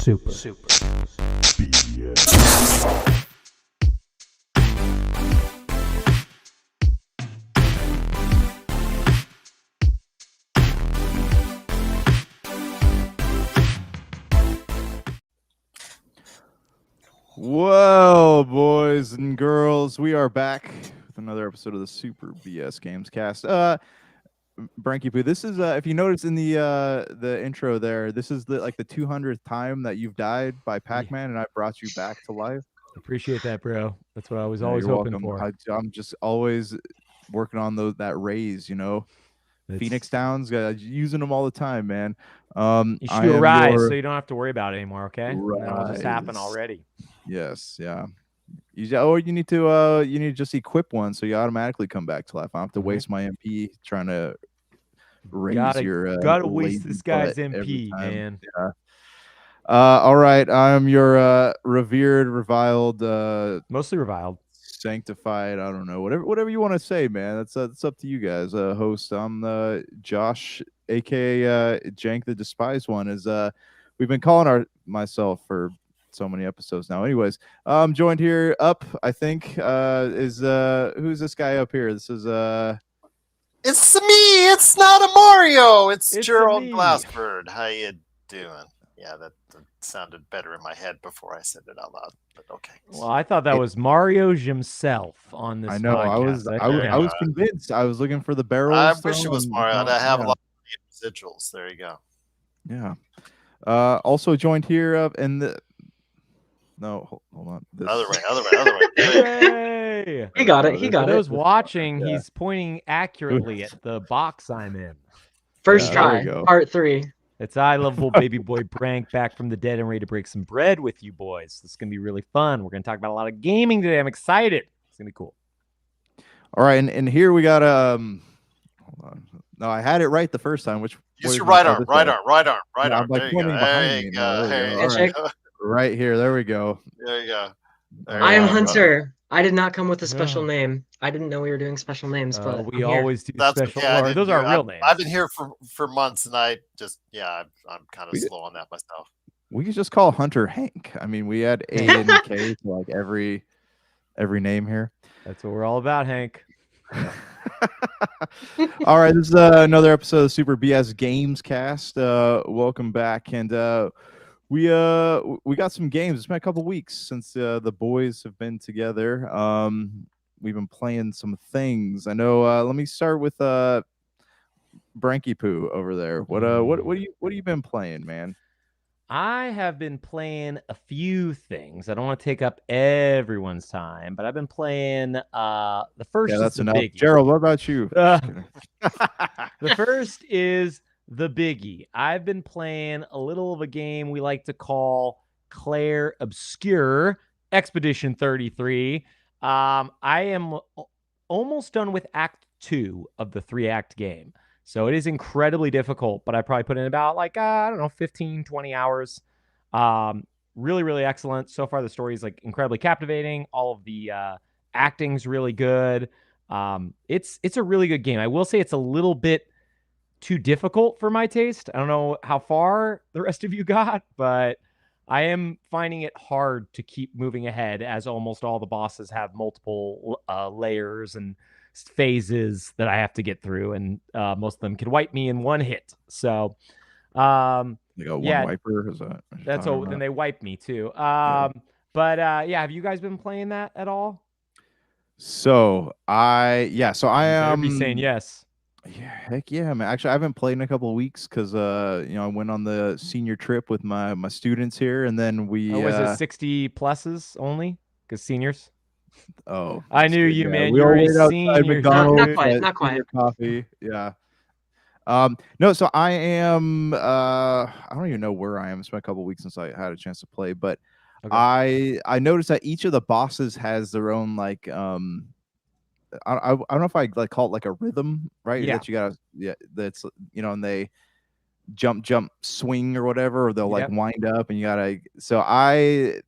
Super BS. Well, boys and girls, we are back with another episode of the Super BS Gamescast. Branky Poo, this is if you notice in the intro there, this is the 200th time that you've died by Pac-Man, and I brought you back to life. Appreciate that, bro. That's what I was Yeah, always you're hoping welcome. for. I'm just always working on that raise, Phoenix Downs, using them all the time, man. You should do a rise so you don't have to worry about it anymore, okay? And then it'll just happen already. Yes, yeah. You need to just equip one so you automatically come back to life. I don't have to waste my MP trying to raise your gotta waste this guy's MP, man. Yeah. All right, I'm your revered, reviled, mostly reviled, sanctified. I don't know, whatever you want to say, man. That's up to you guys. Host, I'm Josh, aka Jank the Despised One. Is we've been calling myself for so many episodes now. Anyways, I'm joined here up, I think, is who's this guy up here? This is It's me. It's not a Mario. It's Gerald me. Glassbird. How you doing? Yeah, that sounded better in my head before I said it out loud. But okay. Well, I thought that was Mario himself on this. I know. Podcast. I was convinced. I was looking for the barrel. I wish it was Mario. I have a lot of residuals. There you go. Yeah. Also joined here in the. No, hold on. Other way. Yay! He got it. For those watching, he's pointing accurately at the box I'm in. First try, part 3. It's I, lovable baby boy Brank, back from the dead and ready to break some bread with you boys. This is going to be really fun. We're going to talk about a lot of gaming today. I'm excited. It's going to be cool. All right, and here we got hold on. No, I had it right the first time. Which use your right arm. There you go. Right here. There we go. There you go. I am Hunter. I did not come with a special name. I didn't know we were doing special names, but we always do special. Those are real names. I've been here for months, and I just I'm kind of slow on that myself. We could just call Hunter Hank. I mean, we had A and K to like every name here. That's what we're all about, Hank. All right, this is another episode of the Super BS Gamescast. Welcome back, and we got some games. It's been a couple weeks since the boys have been together. We've been playing some things. I know. Let me start with Branky Poo over there. What have you been playing, man? I have been playing a few things. I don't want to take up everyone's time, but I've been playing the first. Yeah, that's enough. Biggie. Gerald, what about you? The first is the biggie. I've been playing a little of a game we like to call Clair Obscure Expedition 33. I am almost done with Act 2 of the 3-act game. So it is incredibly difficult, but I probably put in about 15, 20 hours. Really, really excellent. So far, the story is incredibly captivating. All of the acting's really good. It's a really good game. I will say it's a little bit too difficult for my taste. I don't know how far the rest of you got, but I am finding it hard to keep moving ahead, as almost all the bosses have multiple layers and phases that I have to get through, and most of them can wipe me in one hit. So they got one wiper. Is that's all. Then they wipe me too. But have you guys been playing that at all? So I am be saying yes. Yeah, heck yeah, man. Actually, I haven't played in a couple of weeks because I went on the senior trip with my students here, and then we was it 60 pluses only? Because seniors. Oh, I knew you, man. We You're all a wait senior. outside McDonald's. Not quite. Coffee. Yeah. No. So I am. I don't even know where I am. It's been a couple of weeks since I had a chance to play, but okay. I noticed that each of the bosses has their own I don't know if I call it a rhythm, right? Yeah. That you gotta, that's and they jump, swing or whatever, or they'll wind up, and you gotta. So I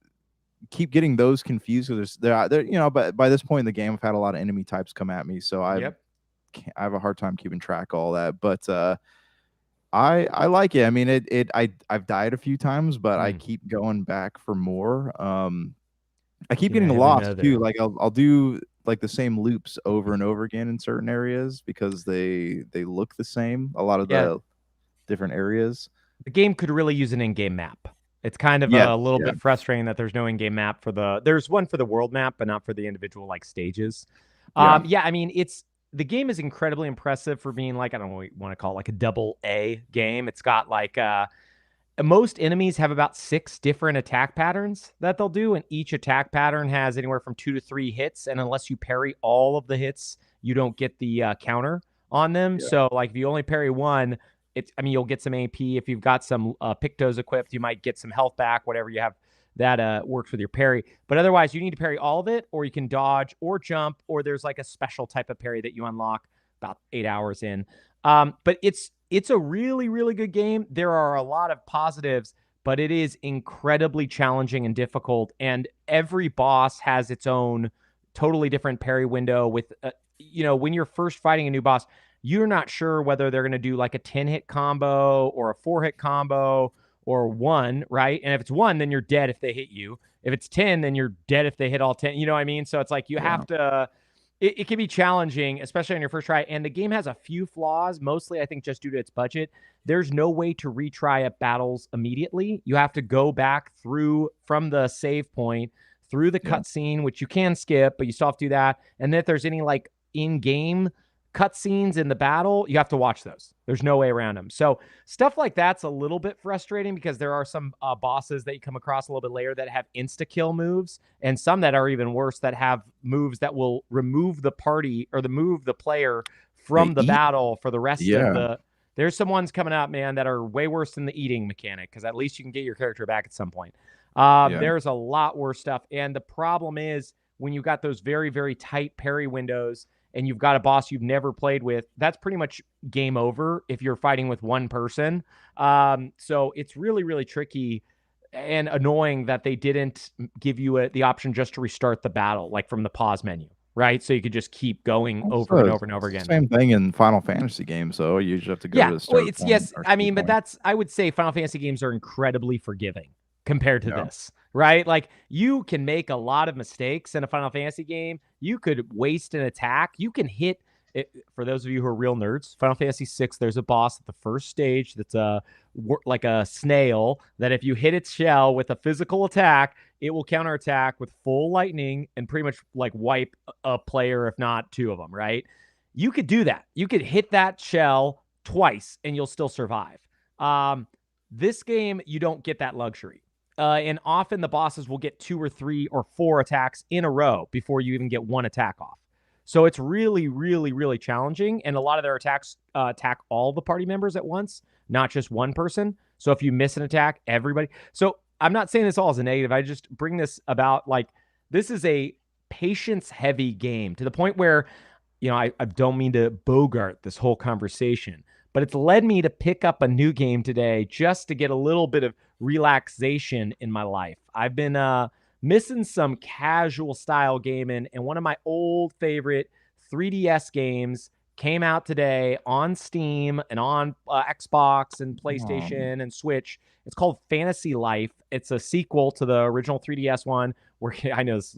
keep getting those confused because but by this point in the game, I've had a lot of enemy types come at me, so I have a hard time keeping track of all that. But I like it. I mean, I've died a few times, but I Mm. keep going back for more. I keep Can I getting have lost too. another? Like I'll do like the same loops over and over again in certain areas because they look the same. A lot of Yeah, the different areas. the game could really use an in-game map. It's kind of Yes, a little yeah, bit frustrating that there's no in-game map for there's one for the world map, but not for the individual like stages. yeah, Yeah, I mean, the game is incredibly impressive for being like, I don't know what you want to call it, like a double A game. It's got like most enemies have about 6 different attack patterns that they'll do, and each attack pattern has anywhere from 2 to 3 hits, and unless you parry all of the hits, you don't get the counter on them. yeah, So like if you only parry one, I mean, you'll get some AP. If you've got some pictos equipped, you might get some health back, whatever you have that works with your parry. But otherwise, you need to parry all of it, or you can dodge or jump, or there's like a special type of parry that you unlock about 8 hours in. But it's a really, really good game. There are a lot of positives, but it is incredibly challenging and difficult. And every boss has its own totally different parry window. With, when you're first fighting a new boss, you're not sure whether they're going to do like a 10-hit combo or a 4-hit combo or one, right? And if it's one, then you're dead if they hit you. If it's 10, then you're dead if they hit all 10. You know what I mean? So it's like you yeah. have to it can be challenging, especially on your first try. And the game has a few flaws, mostly, I think, just due to its budget. There's no way to retry up battles immediately. You have to go back through from the save point, through the Yeah. cutscene, which you can skip, but you still have to do that. And then if there's any like in-game cutscenes in the battle, you have to watch those. There's no way around them. So stuff like that's a little bit frustrating because there are some bosses that you come across a little bit later that have insta-kill moves, and some that are even worse that have moves that will remove the party or move the player They from the eat. battle for the rest of Yeah, the. There's some ones coming up, man, that are way worse than the eating mechanic because at least you can get your character back at some point. yeah. There's a lot worse stuff. And the problem is when you've got those very, very tight parry windows and you've got a boss you've never played with, that's pretty much game over if you're fighting with one person. So it's really, really tricky and annoying that they didn't give you the option just to restart the battle, like from the pause menu, right? So you could just keep going over and over and over again. Same thing in Final Fantasy games, though. You usually have to go Yeah, to start it's point yes. or I save mean, but point. I would say Final Fantasy games are incredibly forgiving compared to Yeah. this, right? Like you can make a lot of mistakes in a Final Fantasy game. You could waste an attack. You can hit it. For those of you who are real nerds, Final Fantasy VI, there's a boss at the first stage that's like a snail that if you hit its shell with a physical attack, it will counterattack with full lightning and pretty much like wipe a player, if not 2 of them, right? You could do that. You could hit that shell twice and you'll still survive. This game, you don't get that luxury. And often the bosses will get 2 or 3 or 4 attacks in a row before you even get one attack off. So it's really, really, really challenging. And a lot of their attacks attack all the party members at once, not just one person. So if you miss an attack, everybody. So I'm not saying this all as a negative. I just bring this about like this is a patience heavy game to the point where, I don't mean to bogart this whole conversation, but it's led me to pick up a new game today just to get a little bit of relaxation in my life. I've been missing some casual style gaming, and one of my old favorite 3DS games came out today on Steam and on Xbox and PlayStation and Switch. It's called Fantasy Life. It's a sequel to the original 3DS one where I know this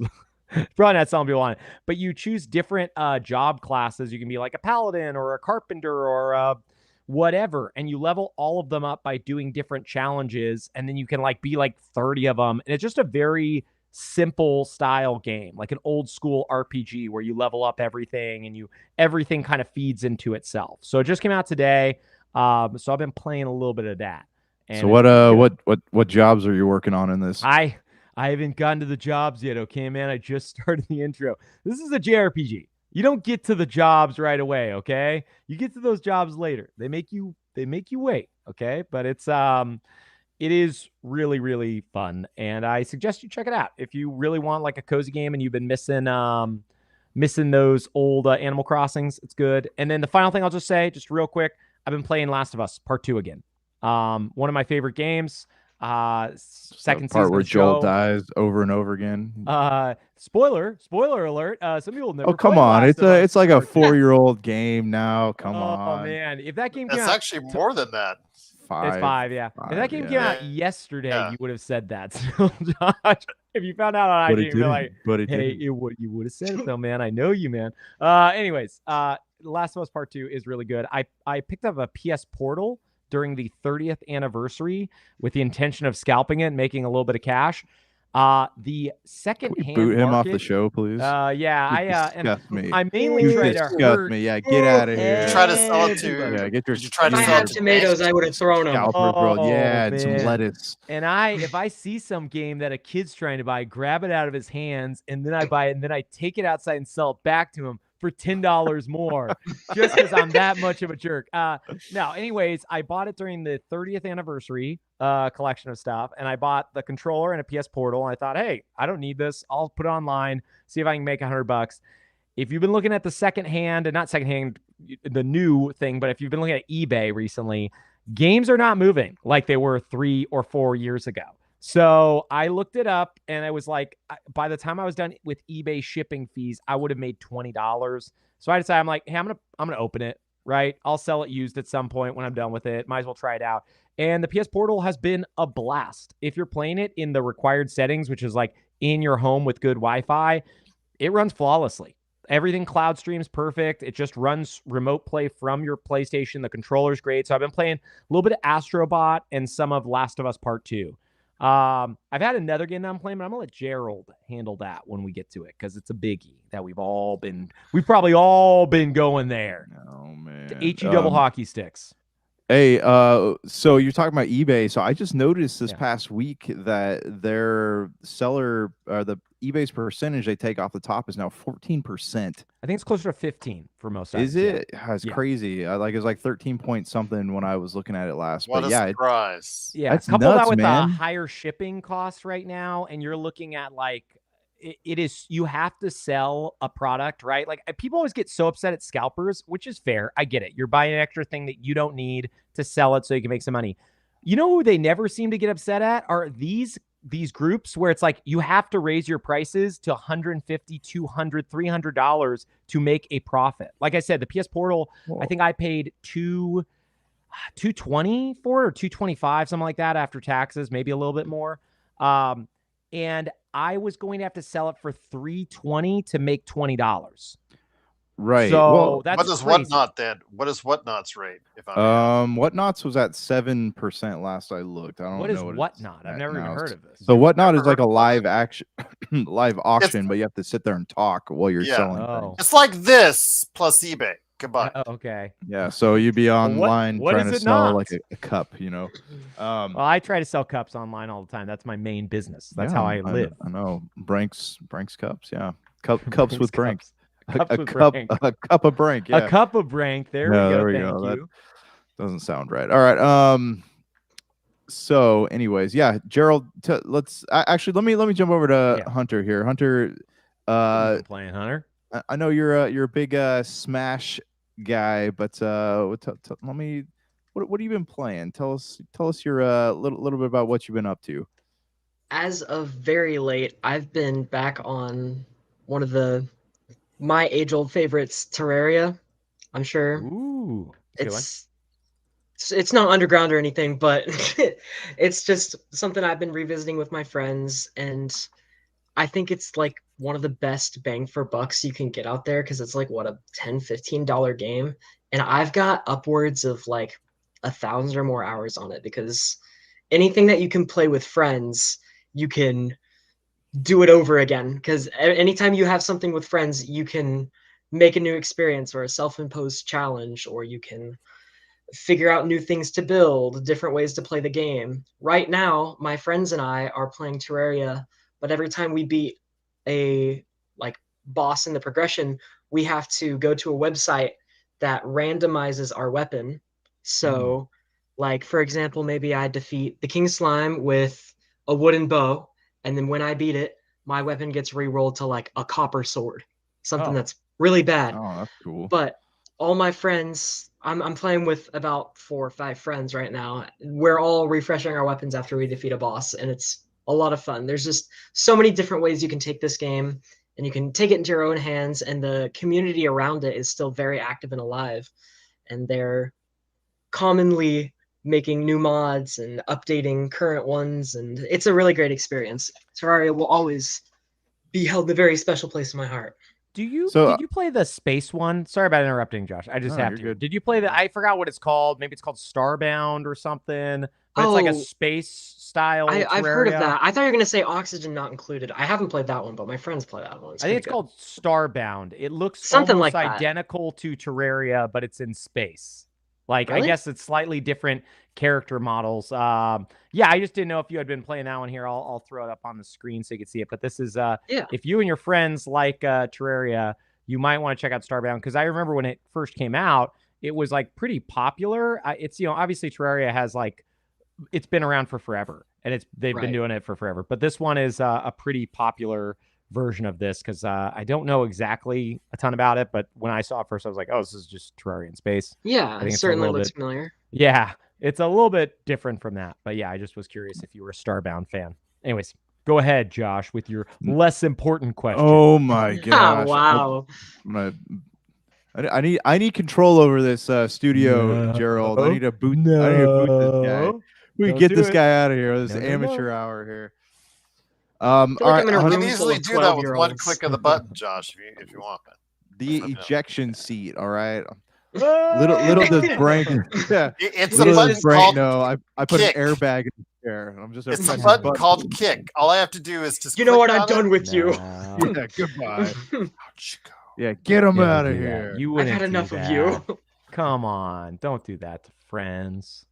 probably not something people want, but you choose different job classes. You can be like a paladin or a carpenter or whatever, and you level all of them up by doing different challenges, and then you can like be like 30 of them, and it's just a very simple style game, like an old school RPG where you level up everything and everything kind of feeds into itself. So it just came out today. So I've been playing a little bit of that. And So what jobs are you working on in this? I haven't gotten to the jobs yet, okay, man? I just started the intro. This is a JRPG. You don't get to the jobs right away, okay? You get to those jobs later. They make you wait, okay? But it is really, really fun, and I suggest you check it out if you really want like a cozy game and you've been missing those old Animal Crossings. It's good. And then the final thing I'll just say, just real quick, I've been playing Last of Us Part 2 again. One of my favorite games. Second part season where of the Joel show. dies over and over again. Spoiler alert. Some people never Oh, come play on. Last of Us. It's like a 4-year-old game now. Come Oh on. man, if that game came It's out, actually more than that. it's 5. 5, yeah. If that game came yeah. out yesterday, Yeah. you would have said that. Still, Josh. If you found out on But IG, it you'd be didn't. like, But it "Hey, didn't. you would have said it though, man. I know you, man." Anyways, Last of Us Part 2 is really good. I picked up a PS Portal during the 30th anniversary with the intention of scalping it and making a little bit of cash. The second Can we hand boot him off the market, show, please? yeah, You disgust me. I mainly You try to disgust hurt me. Yeah, get out of Did here. you try to sell it to? everybody. Yeah, get your Did you try If to I sell had it to tomatoes, I would have thrown them. scalpers, bro. Yeah, and some man. lettuce. And if I see some game that a kid's trying to buy, grab it out of his hands, and then I buy it, and then I take it outside and sell it back to him for $10 more, just because I'm that much of a jerk. No, anyways, I bought it during the 30th anniversary collection of stuff, and I bought the controller and a PS Portal, and I thought, hey, I don't need this. I'll put it online, see if I can make $100. If you've been looking at the secondhand, and not secondhand, the new thing, but if you've been looking at eBay recently, games are not moving like they were 3 or 4 years ago. So I looked it up, and I was like, by the time I was done with eBay shipping fees, I would have made $20. So I decided, I'm like, hey, I'm gonna open it, right? I'll sell it used at some point when I'm done with it. Might as well try it out. And the PS Portal has been a blast. If you're playing it in the required settings, which is like in your home with good Wi-Fi, it runs flawlessly. Everything cloud streams perfect. It just runs remote play from your PlayStation. The controller's great. So I've been playing a little bit of Astrobot and some of Last of Us Part 2. I've had another game that I'm playing, but I'm gonna let Gerald handle that when we get to it, because it's a biggie that we've probably all been going there. Oh man. The HE double hockey sticks. Hey, so you're talking about eBay. So I just noticed this Yeah. past week that their seller, the eBay's percentage they take off the top is now 14%. I think it's closer to 15 for most Is items, yeah. it? It's Yeah. crazy. It was like 13 point something when I was looking at it last. What but a yeah, surprise! Yeah, that's couple that nuts, with man. a higher shipping cost right now, and you're looking at like it is, you have to sell a product, right? Like people always get so upset at scalpers, which is fair. I get it. You're buying an extra thing that you don't need to sell it so you can make some money. You know who they never seem to get upset at are these groups where it's like you have to raise your prices to $150, $200, $300 to make a profit. Like I said, the PS Portal, I think I paid $220 for it, or $225, something like that after taxes, maybe a little bit more. And I was going to have to sell it for $320 to make $20. Right. So well, that's What does crazy. Whatnot then? What is Whatnot's rate? If I'm Whatnots was at 7% last I looked. I don't What know is what Whatnot? it's I've at never even now. heard of this. So Whatnot Never is like heard a of live action, live auction, but you have to sit there and talk while you're Yeah. selling Oh. things. it's like this plus eBay combined. Okay. Yeah, so you'd be online what trying is to it sell not? like a cup, you know. Well, I try to sell cups online all the time. That's my main business. That's how I live. I know. Brink's cups, yeah. Cups with Brink. Cups A with cup Brink. a cup of Brink, yeah. A cup of Brink. There Yeah, we go. there we Thank go. you. That doesn't sound right. All right. So anyways, yeah, Gerald, actually let me jump over to Hunter here. Hunter, I'm playing Hunter. I know you're a big Smash guy, but what have you been playing? Tell us your little bit about what you've been up to. As of very late, I've been back on one of my age-old favorites, Terraria. I'm sure Ooh. it's not underground or anything, but it's just something I've been revisiting with my friends, and I think it's like one of the best bang for bucks you can get out there, because it's like what, a $10-15 game, and I've got upwards of like 1,000 or more hours on it, because anything that you can play with friends, you can do it over again, because anytime you have something with friends, you can make a new experience or a self-imposed challenge, or you can figure out new things to build, different ways to play the game. Right now, my friends and I are playing Terraria, but every time we beat a like boss in the progression, we have to go to a website that randomizes our weapon. So, like for example, maybe I defeat the King Slime with a wooden bow, and then when I beat it, my weapon gets re-rolled to like a copper sword, something that's really bad. Oh, that's cool. But all my friends, I'm playing with about 4 or 5 friends right now. We're all refreshing our weapons after we defeat a boss, and it's a lot of fun. There's just so many different ways you can take this game, and you can take it into your own hands, and the community around it is still very active and alive. And they're commonly making new mods and updating current ones, and it's a really great experience. Terraria will always be held in a very special place in my heart. Did you play the space one? Sorry about interrupting, Josh. I just No, have you're to. good. Did you play the? I forgot what it's called. Maybe it's called Starbound or something. But it's like a space style. I've heard of Terraria. that. I thought you were gonna say Oxygen Not Included. I haven't played that one, but my friends play that one. I think it's called Starbound. It looks something almost like that. identical to Terraria, but it's in space. Like, Really? I guess it's slightly different character models. Yeah, I just didn't know if you had been playing that one here. I'll throw it up on the screen so you can see it. But this is if you and your friends like Terraria, you might want to check out Starbound, because I remember when it first came out, it was like pretty popular. It's, you know, obviously Terraria has like, it's been around for forever, and they've been doing it for forever. But this one is a pretty popular version of this, because I don't know exactly a ton about it, but when I saw it first, I was like, oh, this is just Terraria in space. Yeah, it certainly looks familiar. Yeah, it's a little bit different from that. But yeah, I just was curious if you were a Starbound fan. Anyways, go ahead, Josh, with your less important question. Oh my gosh! Wow. I need control over this studio, Gerald. I need to boot. I need to boot this guy. We can get this guy out of here. This amateur hour here. All right, you can easily do that with one click of the button, Josh, if you want. The ejection seat. All right. Little does brain. Yeah, it's a button called. No, I put kick. an airbag in the chair. I'm just. It's a button called kick. All I have to do is just. You know what? I'm done with you. Yeah, goodbye. Yeah, get him out of here. I've had enough of you. Come on, don't do that to friends.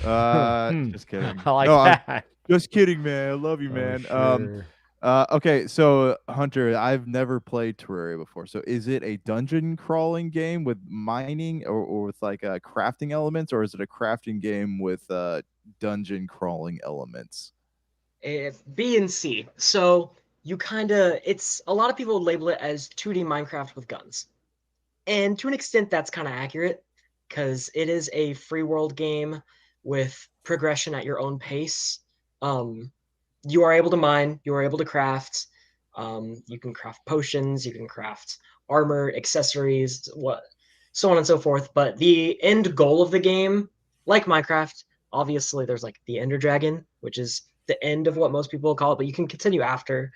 Just kidding. I like that. Just kidding, man. I love you, man. Sure. Okay, so Hunter, I've never played Terraria before. So is it a dungeon crawling game with mining or with like crafting elements, or is it a crafting game with dungeon crawling elements? B and C. So you it's a lot of people label it as 2D Minecraft with guns. And to an extent, that's kind of accurate, because it is a free world game with progression at your own pace. You are able to mine, you are able to craft, you can craft potions, you can craft armor, accessories, so on and so forth. But the end goal of the game, like Minecraft, obviously there's like the Ender Dragon, which is the end of what most people call it, but you can continue after.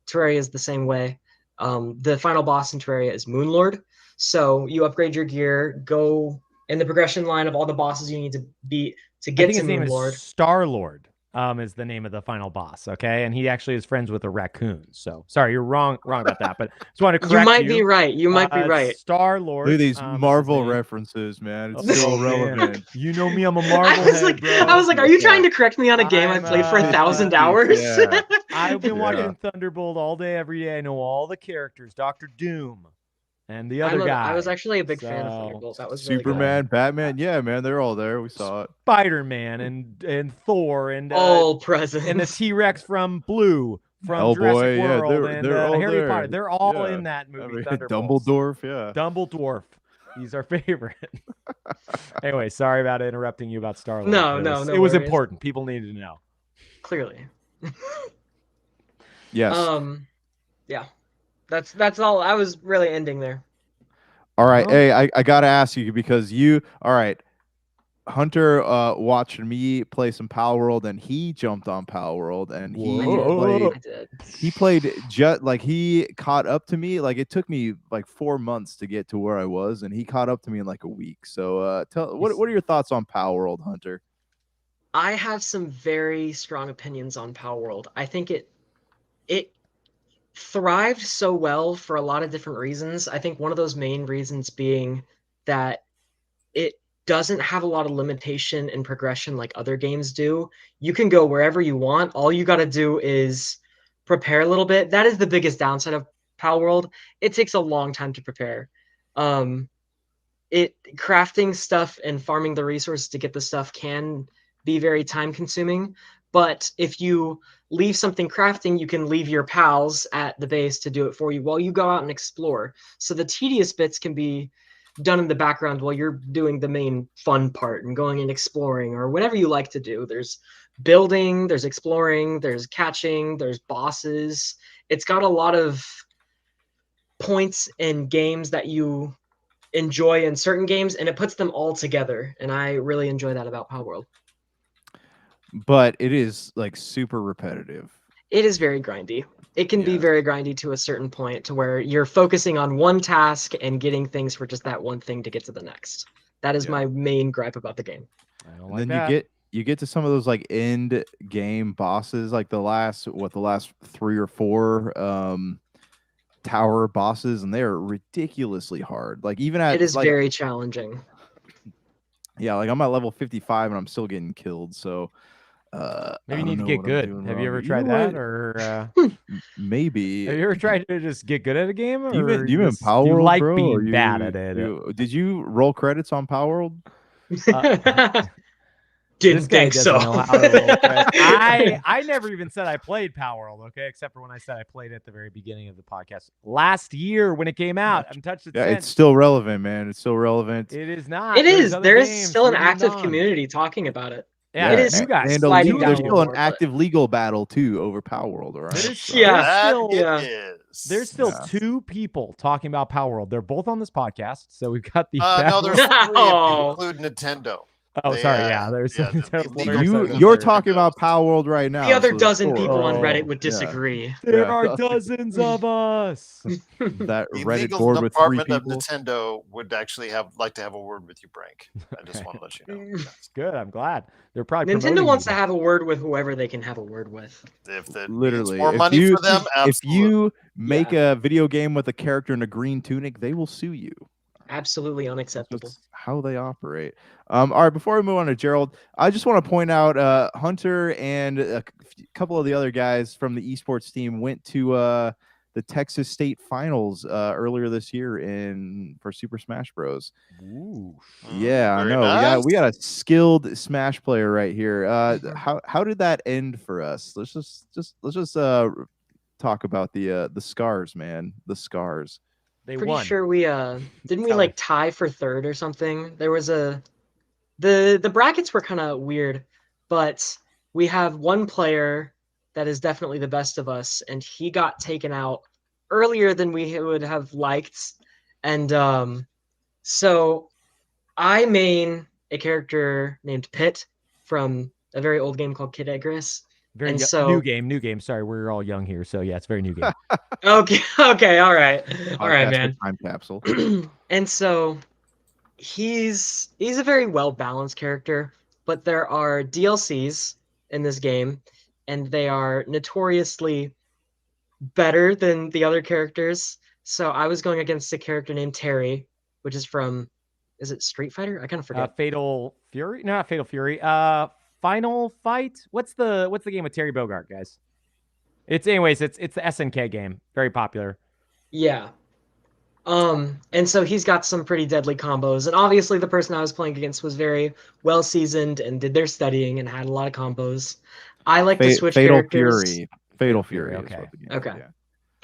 Terraria is the same way. The final boss in Terraria is Moonlord. So you upgrade your gear, go in the progression line of all the bosses you need to beat to get to Moonlord. Star-Lord is the name of the final boss, okay? And he actually is friends with a raccoon. So sorry, you're wrong about that, but just want to correct you. You might be right. You might be right. Star-Lord. Look at these Marvel references, man. It's so relevant. You know me, I'm a Marvel head, bro. I was like, are you trying to correct me on a game I played for 1,000 hours? Yeah. I've been watching Thunderbolt all day, every day. I know all the characters. Dr. Doom. And the other guy. I was actually a big fan of Thunderbolt. That was Superman, really good. Batman. Yeah, man, they're all there. We saw it. Spider-Man and Thor and all present. And the T-Rex from Blue from Hellboy, Jurassic World they're all Harry there. Potter. They're all in that movie. Dumbledore, yeah. Dumbledore. He's our favorite. Anyway, sorry about interrupting you about Star-Lord. No, it was important. People needed to know. Clearly. Yes. Yeah. That's all. I was really ending there. All right. Hey, I gotta ask you, because all right. Hunter watched me play some Power World, and he jumped on Power World, and he played just like he caught up to me. Like it took me like 4 months to get to where I was, and he caught up to me in like a week. So what are your thoughts on Power World, Hunter? I have some very strong opinions on Power World. I think it thrived so well for a lot of different reasons. I think one of those main reasons being that it doesn't have a lot of limitation in progression like other games do. You can go wherever you want. All you got to do is prepare a little bit. That is the biggest downside of Power World. It takes a long time to prepare. Crafting stuff and farming the resources to get the stuff can be very time consuming. But if you leave something crafting, you can leave your pals at the base to do it for you while you go out and explore. So the tedious bits can be done in the background while you're doing the main fun part and going and exploring or whatever you like to do. There's building, there's exploring, there's catching, there's bosses. It's got a lot of points in games that you enjoy in certain games, and it puts them all together. And I really enjoy that about Palworld. But it is like super repetitive. It is very grindy. It can be very grindy to a certain point to where you're focusing on one task and getting things for just that one thing to get to the next. That is my main gripe about the game. I don't And like then that. you get to some of those like end game bosses, like the last 3 or 4 tower bosses, and they are ridiculously hard. Like even at It is like, very challenging. yeah, like I'm at level 55 and I'm still getting killed. So Maybe you need to get good. Have you ever tried that, or maybe? have you ever tried to just get good at a game, or Do you in Power do you World, like bro, or being bad at it? Did you roll credits on Power World? Didn't This guy think doesn't so. know how to roll credits. I never even said I played Power World, okay, except for when I said I played it at the very beginning of the podcast last year when it came out. I haven't touched it Yeah, since. it's still relevant, man. It's still relevant. It is not. It There's is. other There is games, still an leave me active alone. community talking about it. Yeah, It is you guys and sliding there's down still an more, but- active legal battle too over Power World, all right? There's So- Yeah. That still- it yeah. is. There's still Yeah. 2 people talking about Power World. They're both on this podcast, so we've got the. No, there's 3 if you No. include Nintendo. Oh, They, sorry. Yeah, there's yeah, the Nintendo legal players You- that are You're there. talking about Power World right now. The other so dozen sure. people on Oh, Reddit would yeah. disagree. There Yeah. are dozens of us. That The Reddit legal board with 3 department of people. Nintendo would actually like to have a word with you, Brank. I just want to let you know. It's good. I'm glad. They're probably Nintendo promoting wants you to guys. have a word with whoever they can have a word with. If that Literally, means more if money you- for them, If absolutely. you make a video game with a character in a green tunic, they will sue you. Absolutely That's unacceptable. just how they operate. All right, before we move on to Gerald, I just want to point out Hunter and a couple of the other guys from the esports team went to the Texas State Finals earlier this year for Super Smash Bros. Ooh. Yeah, I Very know. nice. We got a skilled Smash player right here. Mhm. How did that end for us? Let's just talk about the scars, man. The scars. They Pretty won. sure we didn't we Tell like me. tie for third or something? There was the brackets were kind of weird, but we have one player that is definitely the best of us, and he got taken out earlier than we would have liked. And so I main a character named Pit from a very old game called Kid Icarus. Very and yo- so- new game. Sorry, we're all young here, so yeah, it's a very new game. Okay, all right, Podcast man. Time capsule. And so he's a very well balanced character, but there are DLCs in this game, and they are notoriously better than the other characters. So I was going against a character named Terry, which is from, is it Street Fighter? I kind of forget. Fatal Fury? No, not Fatal Fury. Final Fight. What's the game with Terry Bogard, guys? It's the SNK game. Very popular. Yeah. And so he's got some pretty deadly combos, and obviously the person I was playing against was very well seasoned and did their studying and had a lot of combos. I like to switch Fatal characters. Fury. Fatal Fury, Fury. okay. Is what the game Okay. is, yeah.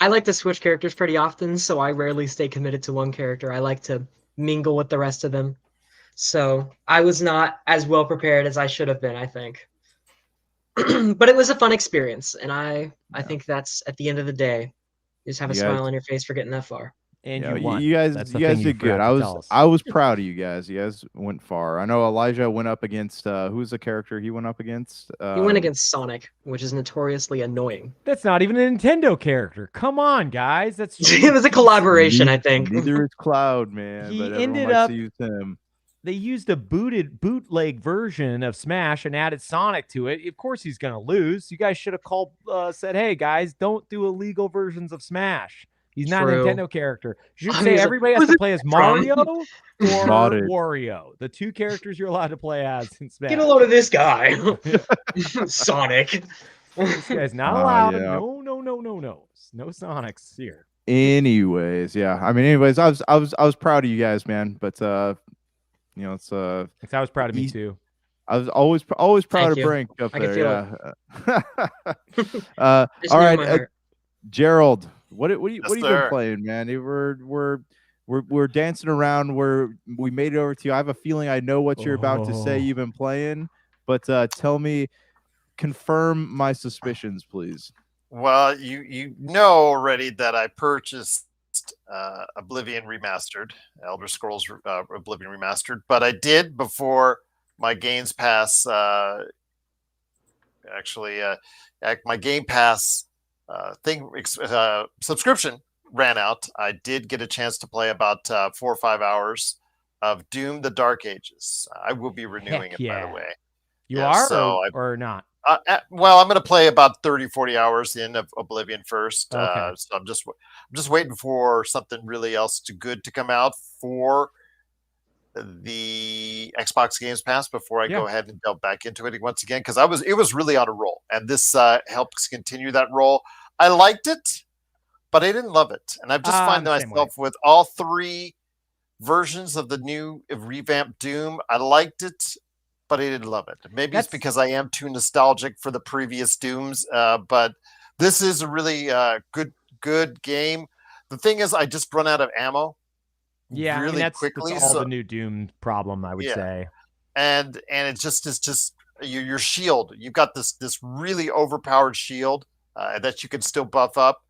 I like to switch characters pretty often, so I rarely stay committed to one character. I like to mingle with the rest of them. So I was not as well prepared as I should have been, I think. But it was a fun experience, and I think that's at the end of the day, you just have a You smile guys- on your face for getting that far. And Yeah, you won. you guys, That's the you guys thing you did good. forgot to tell us. I was proud of you guys. You guys went far. I know Elijah went up against who's the character he went up against? He went against Sonic, which is notoriously annoying. That's not even a Nintendo character. Come on, guys. That's It was a collaboration, I think. Neither is Cloud, man. He but everyone ended likes up- to use him. They used a bootleg version of Smash and added Sonic to it. Of course, he's gonna lose. You guys should have said, "Hey, guys, don't do illegal versions of Smash." He's not a True. Nintendo character. You should I say was like, everybody has "Who's to it play as from?" Mario or Modded. Wario. The 2 characters you're allowed to play as in Smash. Get a load of this guy, Sonic. This guy's not Oh, allowed. yeah. No. No Sonics here. Anyways, yeah. I mean, anyways, I was proud of you guys, man. But you know, it's I was proud of me He's- too. I was always proud Thank of you. Brink up I can there. feel Yeah. It's All near right, my heart. Gerald, what have you Yes, been sir. playing, man? We're we're dancing around where we made it over to you. I have a feeling I know what you're about to say. Oh. You've been playing, but tell me, confirm my suspicions, please. Well, you know already that I purchased Oblivion Remastered, Elder Scrolls Oblivion Remastered, but I did before my Games Pass. My Game Pass subscription ran out. I did get a chance to play about 4 or 5 hours of Doom: The Dark Ages. I will be renewing Heck it, by the yeah. way. You Yeah, are so or not? Well, I'm going to play about 30, 40 hours in of Oblivion first. Okay. So I'm just waiting for something really else good to come out for the Xbox Games Pass before I go ahead and delve back into it once again, because it was really on a roll, and this helps continue that roll. I liked it, but I didn't love it, and I've just found myself with all 3 versions of the new revamped Doom. I liked it, but I didn't love it. Maybe it's because I am too nostalgic for the previous Dooms, but this is a really good game. The thing is, I just run out of ammo. Yeah, really that's quickly. That's all the new Doom problem, I would say. And it's just your shield. You've got this really overpowered shield that you can still buff up,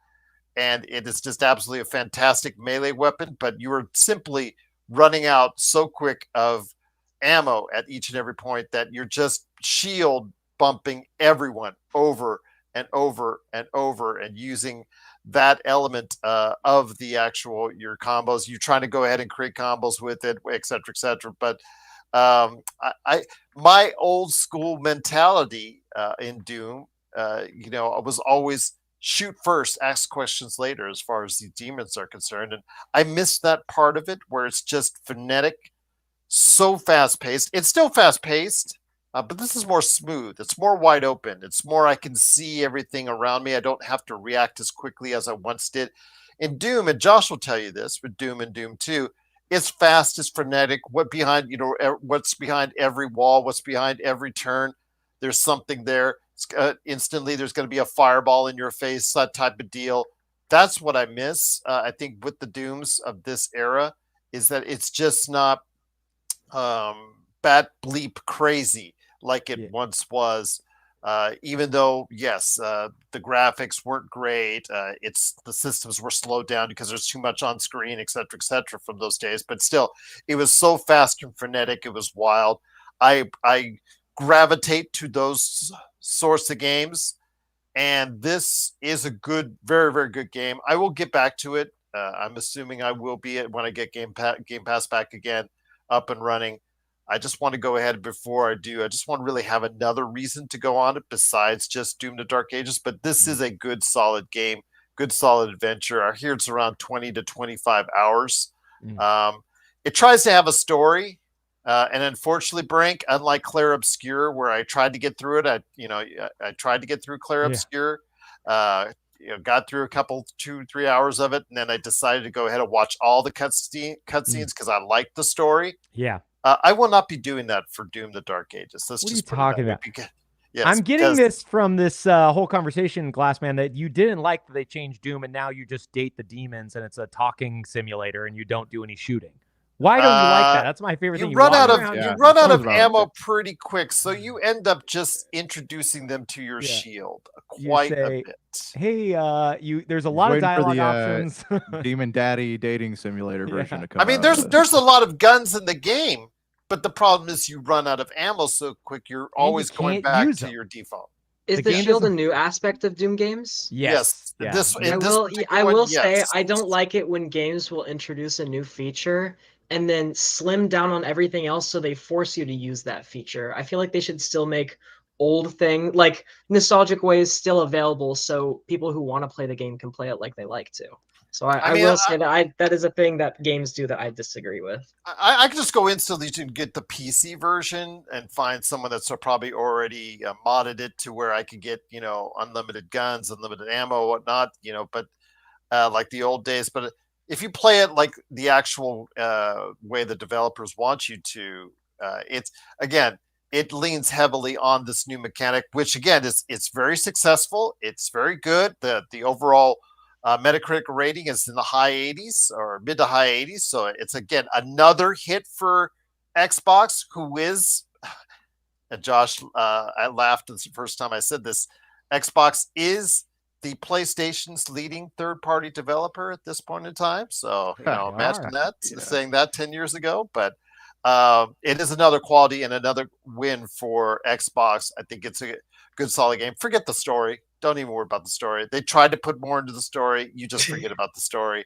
and it is just absolutely a fantastic melee weapon. But you are simply running out so quick of ammo at each and every point that you're just shield bumping everyone over and over and over, and using that element of the actual your combos. You're trying to go ahead and create combos with it, et cetera, but my old school mentality in Doom, I was always shoot first, ask questions later as far as the demons are concerned, and I missed that part of it where it's just frenetic, so fast paced. It's still fast paced, but this is more smooth. It's more wide open. It's more I can see everything around me. I don't have to react as quickly as I once did. In Doom, and Josh will tell you this, with Doom and Doom 2, it's fast, it's frenetic. What's behind every wall, what's behind every turn, there's something there. Instantly, there's going to be a fireball in your face, that type of deal. That's what I miss, I think, with the Dooms of this era, is that it's just not bat bleep crazy like it once was. Even though, yes, the graphics weren't great, the systems were slowed down because there's too much on screen, et cetera, from those days. But still, it was so fast and frenetic. It was wild. I gravitate to those sorts of games, and this is a good, very, very good game. I will get back to it. I'm assuming I will be when I get Game Pass back again, up and running. I just want to go ahead before I do. I just want to really have another reason to go on it besides just Doom: The Dark Ages. But this is a good, solid game, good, solid adventure. I hear it's around 20 to 25 hours. It tries to have a story. And unfortunately, Brink, unlike Clair Obscure, where I tried to get through it, I tried to get through Clair Obscure, got through a couple, 2-3 hours of it, and then I decided to go ahead and watch all the cutscenes because I liked the story. Yeah. I will not be doing that for Doom: The Dark Ages. What are you talking about? Yes, I'm getting this from this whole conversation, Glassman, that you didn't like that they changed Doom, and now you just date the demons, and it's a talking simulator, and you don't do any shooting. Why don't you like that? That's my favorite thing. You run out of ammo pretty quick, so you end up just introducing them to your shield quite a bit. Hey, there's a lot of dialogue options. Demon Daddy dating simulator version to come I mean, there's a lot of guns in the game, but the problem is you run out of ammo so quick. You're always going back to your default. Is the shield a new aspect of Doom games? Yes. Yeah. I will say I don't like it when games will introduce a new feature and then slim down on everything else so they force you to use that feature. I feel like they should still make old like nostalgic ways still available so people who want to play the game can play it like they like to. So I will say that is a thing that games do that I disagree with. I can just go instantly to get the PC version and find someone that's probably already modded it to where I can get, unlimited guns, unlimited ammo, whatnot, but like the old days. But if you play it like the actual way the developers want you to, it leans heavily on this new mechanic, which again it's very successful. It's very good. The overall Metacritic rating is in the high 80s or mid to high 80s. So it's, again, another hit for Xbox, who is, and Josh, I laughed the first time I said this, Xbox is the PlayStation's leading third-party developer at this point in time. So, imagine that, saying that 10 years ago. But it is another quality and another win for Xbox. I think it's a good, solid game. Forget the story. Don't even worry about the story. They tried to put more into the story. You just forget about the story.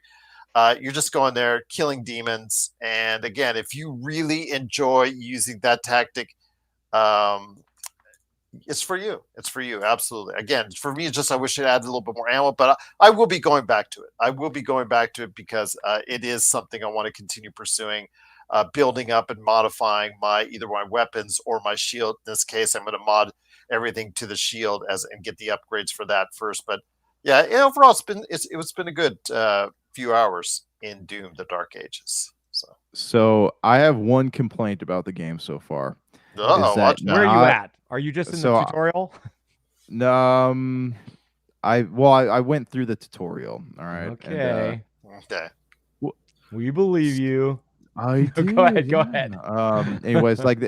You're just going there, killing demons. And again, if you really enjoy using that tactic, it's for you. It's for you. Absolutely. Again, for me, it's just, I wish it added a little bit more ammo, but I will be going back to it. I will be going back to it because it is something I want to continue pursuing, building up and modifying either my weapons or my shield. In this case, I'm going to mod everything to the shield and get the upgrades for that first. But yeah, overall, it's been a good few hours in Doom: The Dark Ages. So I have one complaint about the game so far. Where are you at? Are you just in the tutorial? I went through the tutorial. All right. Okay. Okay. We believe you. I do. Go ahead. Anyways, like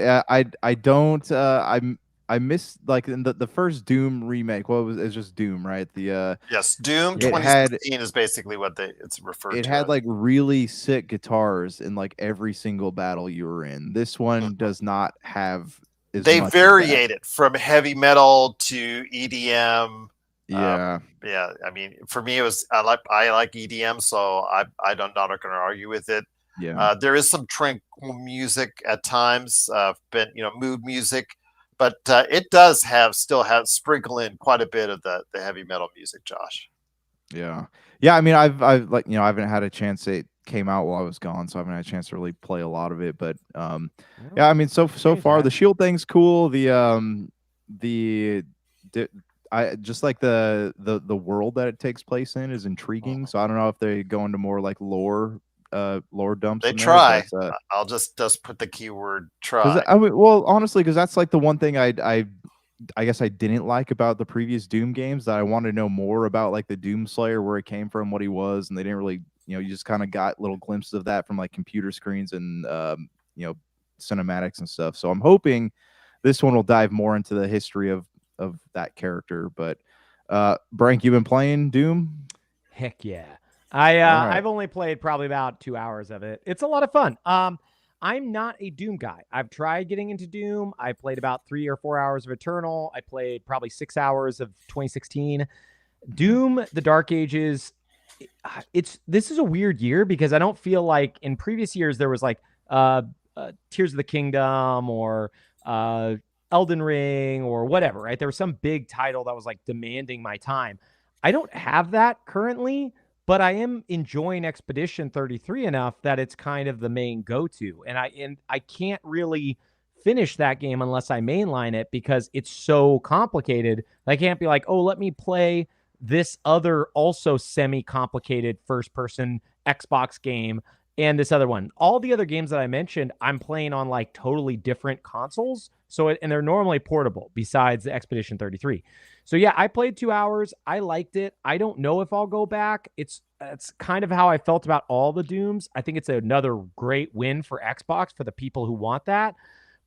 I missed like in the first Doom remake. It's just Doom, right? Yes, Doom 2016 is basically what it's referred to. It had like really sick guitars in like every single battle you were in. This one does not have. They variate it from heavy metal to EDM. Yeah. I mean, for me, I like EDM, so I'm not going to argue with it. Yeah. There is some tranquil music at times, mood music, but it does still sprinkle in quite a bit of the heavy metal music, Josh. Yeah. I mean, I haven't had a chance. It came out while I was gone, so I haven't had a chance to really play a lot of it. But I mean, so far the shield thing's cool. I just like the world that it takes place in is intriguing. So I don't know if they go into more like lore dumps. They try. I'll just put the keyword try. Honestly, because that's like the one thing I guess I didn't like about the previous Doom games, that I wanted to know more about like the Doom Slayer, where he came from, what he was, and they didn't really, you just kind of got little glimpses of that from like computer screens and cinematics and stuff. So I'm hoping this one will dive more into the history of that character. But Brank, you've been playing Doom? Heck yeah. I've only played probably about 2 hours of it. It's a lot of fun. I'm not a Doom guy. I've tried getting into Doom. I played about 3 or 4 hours of Eternal. I played probably 6 hours of 2016. Doom: The Dark Ages. This is a weird year because I don't feel like in previous years there was like Tears of the Kingdom or Elden Ring or whatever, right? There was some big title that was like demanding my time. I don't have that currently, but I am enjoying Expedition 33 enough that it's kind of the main go-to. And I can't really finish that game unless I mainline it because it's so complicated. I can't be like, oh, let me play this other also semi-complicated first-person Xbox game and this other one. All the other games that I mentioned, I'm playing on like totally different consoles. And they're normally portable besides the Expedition 33. So yeah, I played 2 hours. I liked it. I don't know if I'll go back. It's kind of how I felt about all the Dooms. I think it's another great win for Xbox for the people who want that.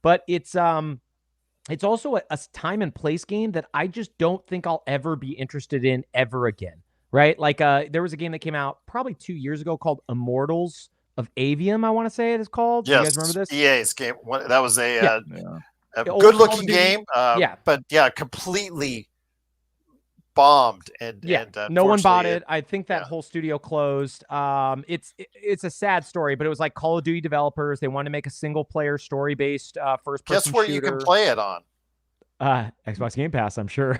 But it's also a time and place game that I just don't think I'll ever be interested in ever again. Right? Like there was a game that came out probably 2 years ago called Immortals of Avium, I want to say it is called. Yes, you guys remember this? EA's game. That was a good-looking game. But yeah, completely bombed and no one bought it. I think that whole studio closed. It's a sad story, but it was like Call of Duty developers. They wanted to make a single player story based first person. Guess where shooter. You can play it on? Xbox Game Pass, I'm sure.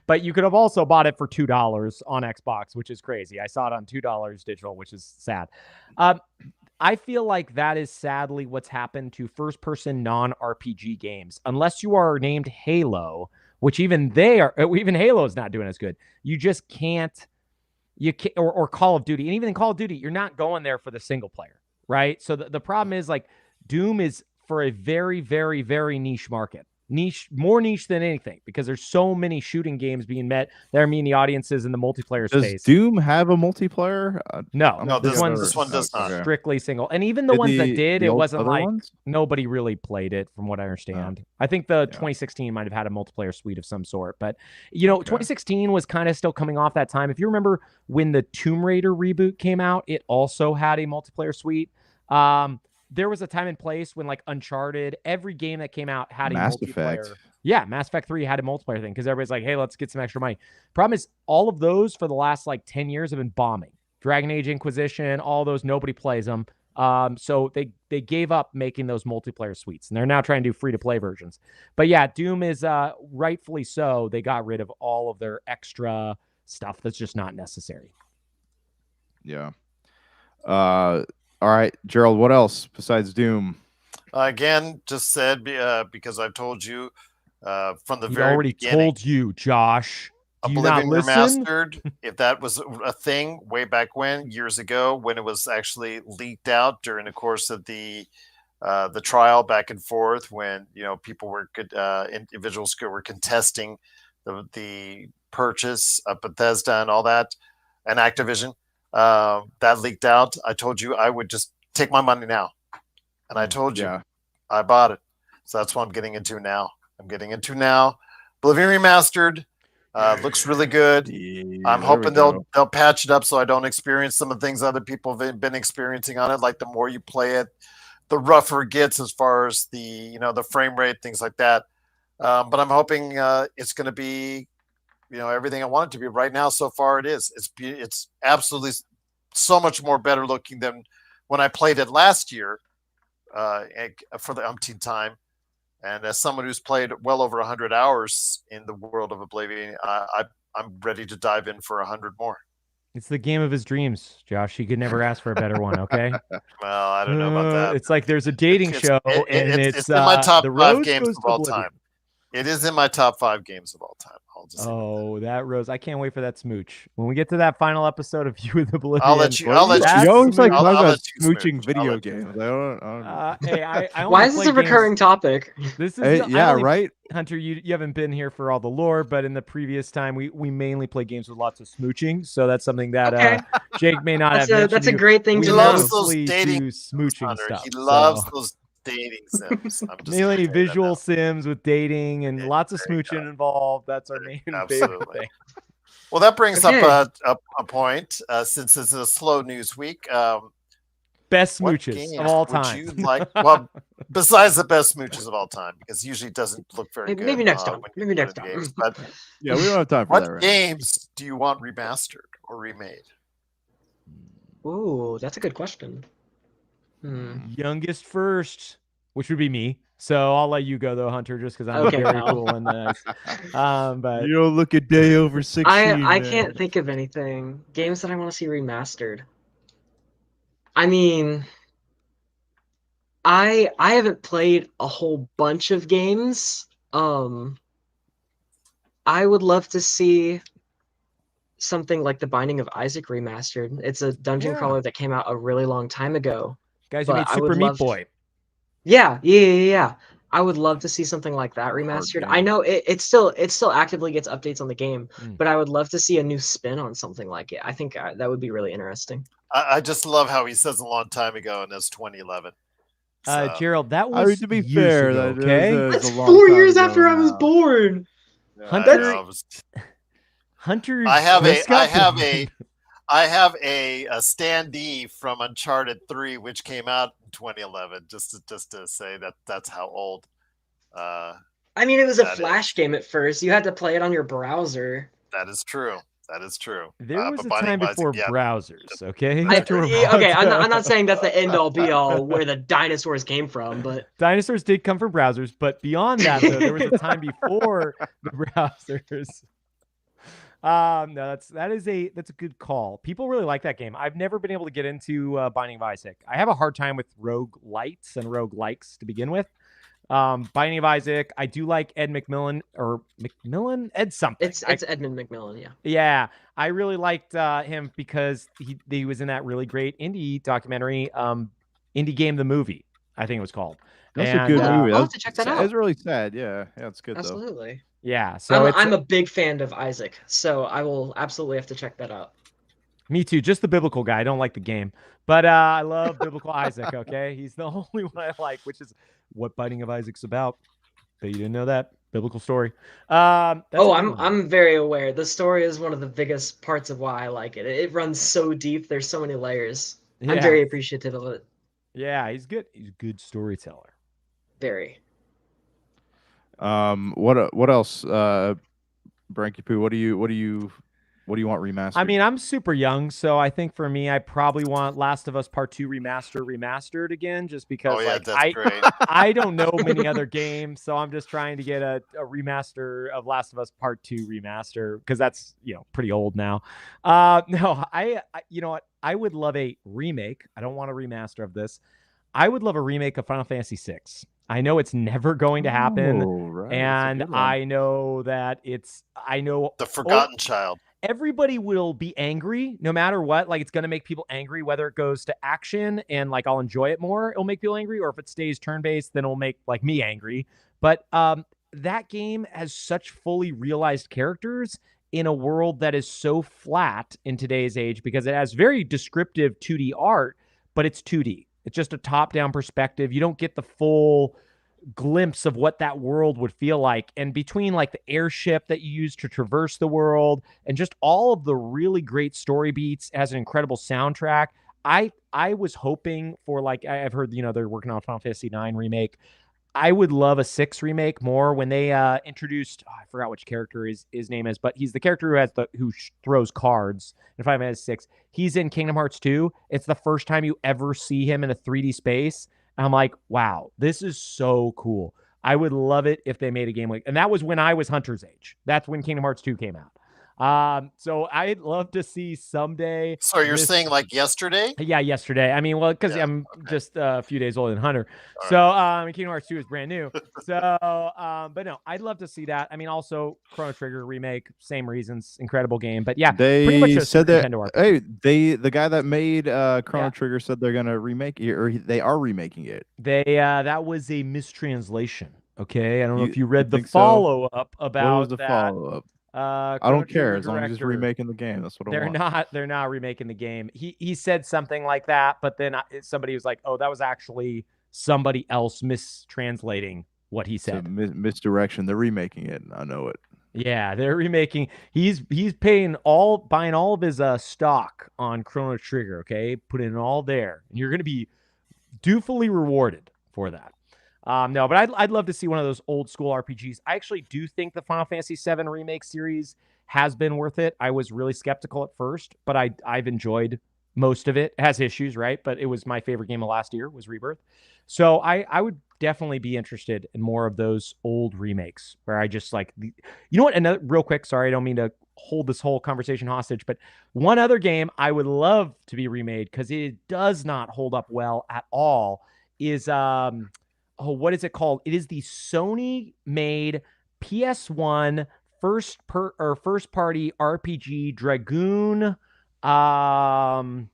But you could have also bought it for $2 on Xbox, which is crazy. I saw it on $2 digital, which is sad. I feel like that is sadly what's happened to first person non-RPG games. Unless you are named Halo, which even Halo is not doing as good. You just can't, or Call of Duty. And even in Call of Duty, you're not going there for the single player, right? So the problem is like Doom is for a very, very, very niche market. more niche than anything, because there's so many shooting games being met that are meeting the audiences in the multiplayer Does space. Doom have a multiplayer? No, this one's does not. strictly single. And even the ones that did, it wasn't other like ones? nobody really played it, from what I understand. I think the 2016 might have had a multiplayer suite of some sort, but 2016 was kind of still coming off that time. If you remember when the Tomb Raider reboot came out, it also had a multiplayer suite. There was a time and place when, like, Uncharted, every game that came out had a multiplayer. Effect. Yeah, Mass Effect 3 had a multiplayer thing because everybody's like, hey, let's get some extra money. Problem is, all of those for the last, like, 10 years have been bombing. Dragon Age Inquisition, all those, nobody plays them. So they gave up making those multiplayer suites, and they're now trying to do free-to-play versions. But yeah, Doom is rightfully so. They got rid of all of their extra stuff that's just not necessary. Yeah. All right, Gerald, what else besides Doom? Again, just said because I've told you from the We very already beginning. told you, Josh. Do you not Oblivion listen? Remastered, if that was a thing way back when, years ago, when it was actually leaked out during the course of the trial back and forth, when people were individuals were contesting the purchase of Bethesda and all that, and Activision. That leaked out. I told you I would just take my money now, and I told you I bought it. So that's what I'm getting into now. Oblivion Remastered looks really good. I'm hoping they'll patch it up so I don't experience some of the things other people have been experiencing on it. Like, the more you play it, the rougher it gets as far as the the frame rate, things like that. But I'm hoping it's going to be everything I want it to be. Right now, so far it is. It's absolutely so much more better looking than when I played it last year for the umpteenth time. And as someone who's played well over 100 hours in the world of Oblivion, I'm ready to dive in for 100 more. It's the game of his dreams, Josh. He could never ask for a better one, okay? Well, I don't know about that. It's like there's a dating show, and it's in my top the 5 Rose games goes of to all Oblivion. time. It is in my top 5 games of all time. That Rose! I can't wait for that smooch. When we get to that final episode of You with Oblivion, I'll let you. You always like talk about smooching video games. Why is this a recurring topic? This is right. Hunter, you haven't been here for all the lore, but in the previous time, we mainly play games with lots of smooching. So that's something that Jake may not have. That's a great thing to know. He loves those dating smooching stuff. He loves those dating sims. Mainly visual sims with dating and lots of smooching involved. That's our main favorite thing. Well, that brings up a point. Since this is a slow news week, best smooches of all time. Would you like? Well, besides the best smooches of all time, because usually it doesn't look very good. Maybe next time. Maybe next time. Games, but we don't have time for that. What games do you want remastered or remade? Ooh, that's a good question. Youngest first, which would be me. So I'll let you go though, Hunter, just because I'm very cool and nice. But you don't look a day over 16. I can't think of anything. Games that I want to see remastered. I mean, I haven't played a whole bunch of games. I would love to see something like The Binding of Isaac remastered. It's a dungeon crawler that came out a really long time ago. Guys, you made Super Meat Boy. Yeah. I would love to see something like that remastered. I know it still actively gets updates on the game, but I would love to see a new spin on something like it. I think that would be really interesting. I just love how he says a long time ago, and it's 2011. Gerald, that was to be fair, okay? That's 4 years after I was born. Hunter, I have a standee from Uncharted 3, which came out in 2011. Just to say that's how old. I mean, it was a Flash game at first. You had to play it on your browser. That is true. There was a time before browsers, okay? I'm not saying that's the end-all, be-all where the dinosaurs came from, but... Dinosaurs did come from browsers, but beyond that, though, there was a time before the browsers. No, that's a good call. People really like that game. I've never been able to get into Binding of Isaac. I have a hard time with roguelites and roguelikes to begin with. Binding of Isaac, I do like Ed McMillan Ed something. It's Edmund McMillan, yeah. Yeah, I really liked him because he was in that really great indie documentary, Indie Game the Movie, I think it was called. That's a And, good movie. I'll That have to check that It's out. really sad. Yeah, it's good though. Absolutely. yeah, so I'm a big fan of Isaac, so I will absolutely have to check that out. me too. Just the biblical guy. I don't like the game, but I love biblical Isaac. Okay, he's the only one I like, which is what Binding of Isaac's about. But you didn't know that biblical story. That's Oh, a good one. I'm very aware. The story is one of the biggest parts of why I like it. It runs so deep. There's so many layers. I'm Yeah. very appreciative of it. Yeah, he's good. He's a good storyteller. Very. What else? Branky Poo, what do you want remastered? I mean, I'm super young, so I think for me, I probably want Last of Us Part 2 remastered again, just because that's great. I don't know many other games, so I'm just trying to get a remaster of Last of Us Part 2 remaster, because that's, pretty old now. No, I you know what? I would love a remake. I don't want a remaster of this. I would love a remake of Final Fantasy VI. I know it's never going to happen, right. and I know that The Forgotten Child. Everybody will be angry no matter what. Like, it's going to make people angry, whether it goes to action and like I'll enjoy it more, it'll make people angry, or if it stays turn-based, then it'll make like me angry. But that game has such fully realized characters in a world that is so flat in today's age, because it has very descriptive 2D art, but it's 2D. It's just a top-down perspective. You don't get the full glimpse of what that world would feel like. And between like the airship that you use to traverse the world and just all of the really great story beats, it has an incredible soundtrack. I was hoping for, like, I've heard, they're working on Final Fantasy 9 remake. I would love a 6 remake more. When they introduced, I forgot which character his name is, but he's the character who throws cards in Final Fantasy 6. He's in Kingdom Hearts 2. It's the first time you ever see him in a 3D space. And I'm like, wow, this is so cool. I would love it if they made a game like, and that was when I was Hunter's age. That's when Kingdom Hearts 2 came out. So I'd love to see someday. So you're saying like yesterday? Yeah, yesterday. I mean, well, because I'm just a few days older than Hunter. So Kingdom Hearts 2 is brand new. So, but no, I'd love to see that. I mean, also Chrono Trigger remake, same reasons, incredible game. But yeah, they pretty much said that. Hey, the guy that made Chrono Trigger said they're gonna remake it, or they are remaking it. That was a mistranslation. Okay, I don't know if you read the follow-up about what was the follow-up. I don't care as long as he's remaking the game. That's what I want. They're not remaking the game. He said something like that, but then somebody was like, "Oh, that was actually somebody else mistranslating what he said." Misdirection. They're remaking it. I know it. Yeah, they're remaking. He's buying all of his stock on Chrono Trigger. Okay, put it all there, and you're going to be dutifully rewarded for that. No, but I'd love to see one of those old school RPGs. I actually do think the Final Fantasy VII Remake series has been worth it. I was really skeptical at first, but I've enjoyed most of it. It has issues, right? But it was my favorite game of last year, was Rebirth. So I would definitely be interested in more of those old remakes where I just like, you know what? Another real quick, sorry, I don't mean to hold this whole conversation hostage, but one other game I would love to be remade, because it does not hold up well at all, is what is it called? It is the Sony-made PS1 first party RPG Dragoon. Legend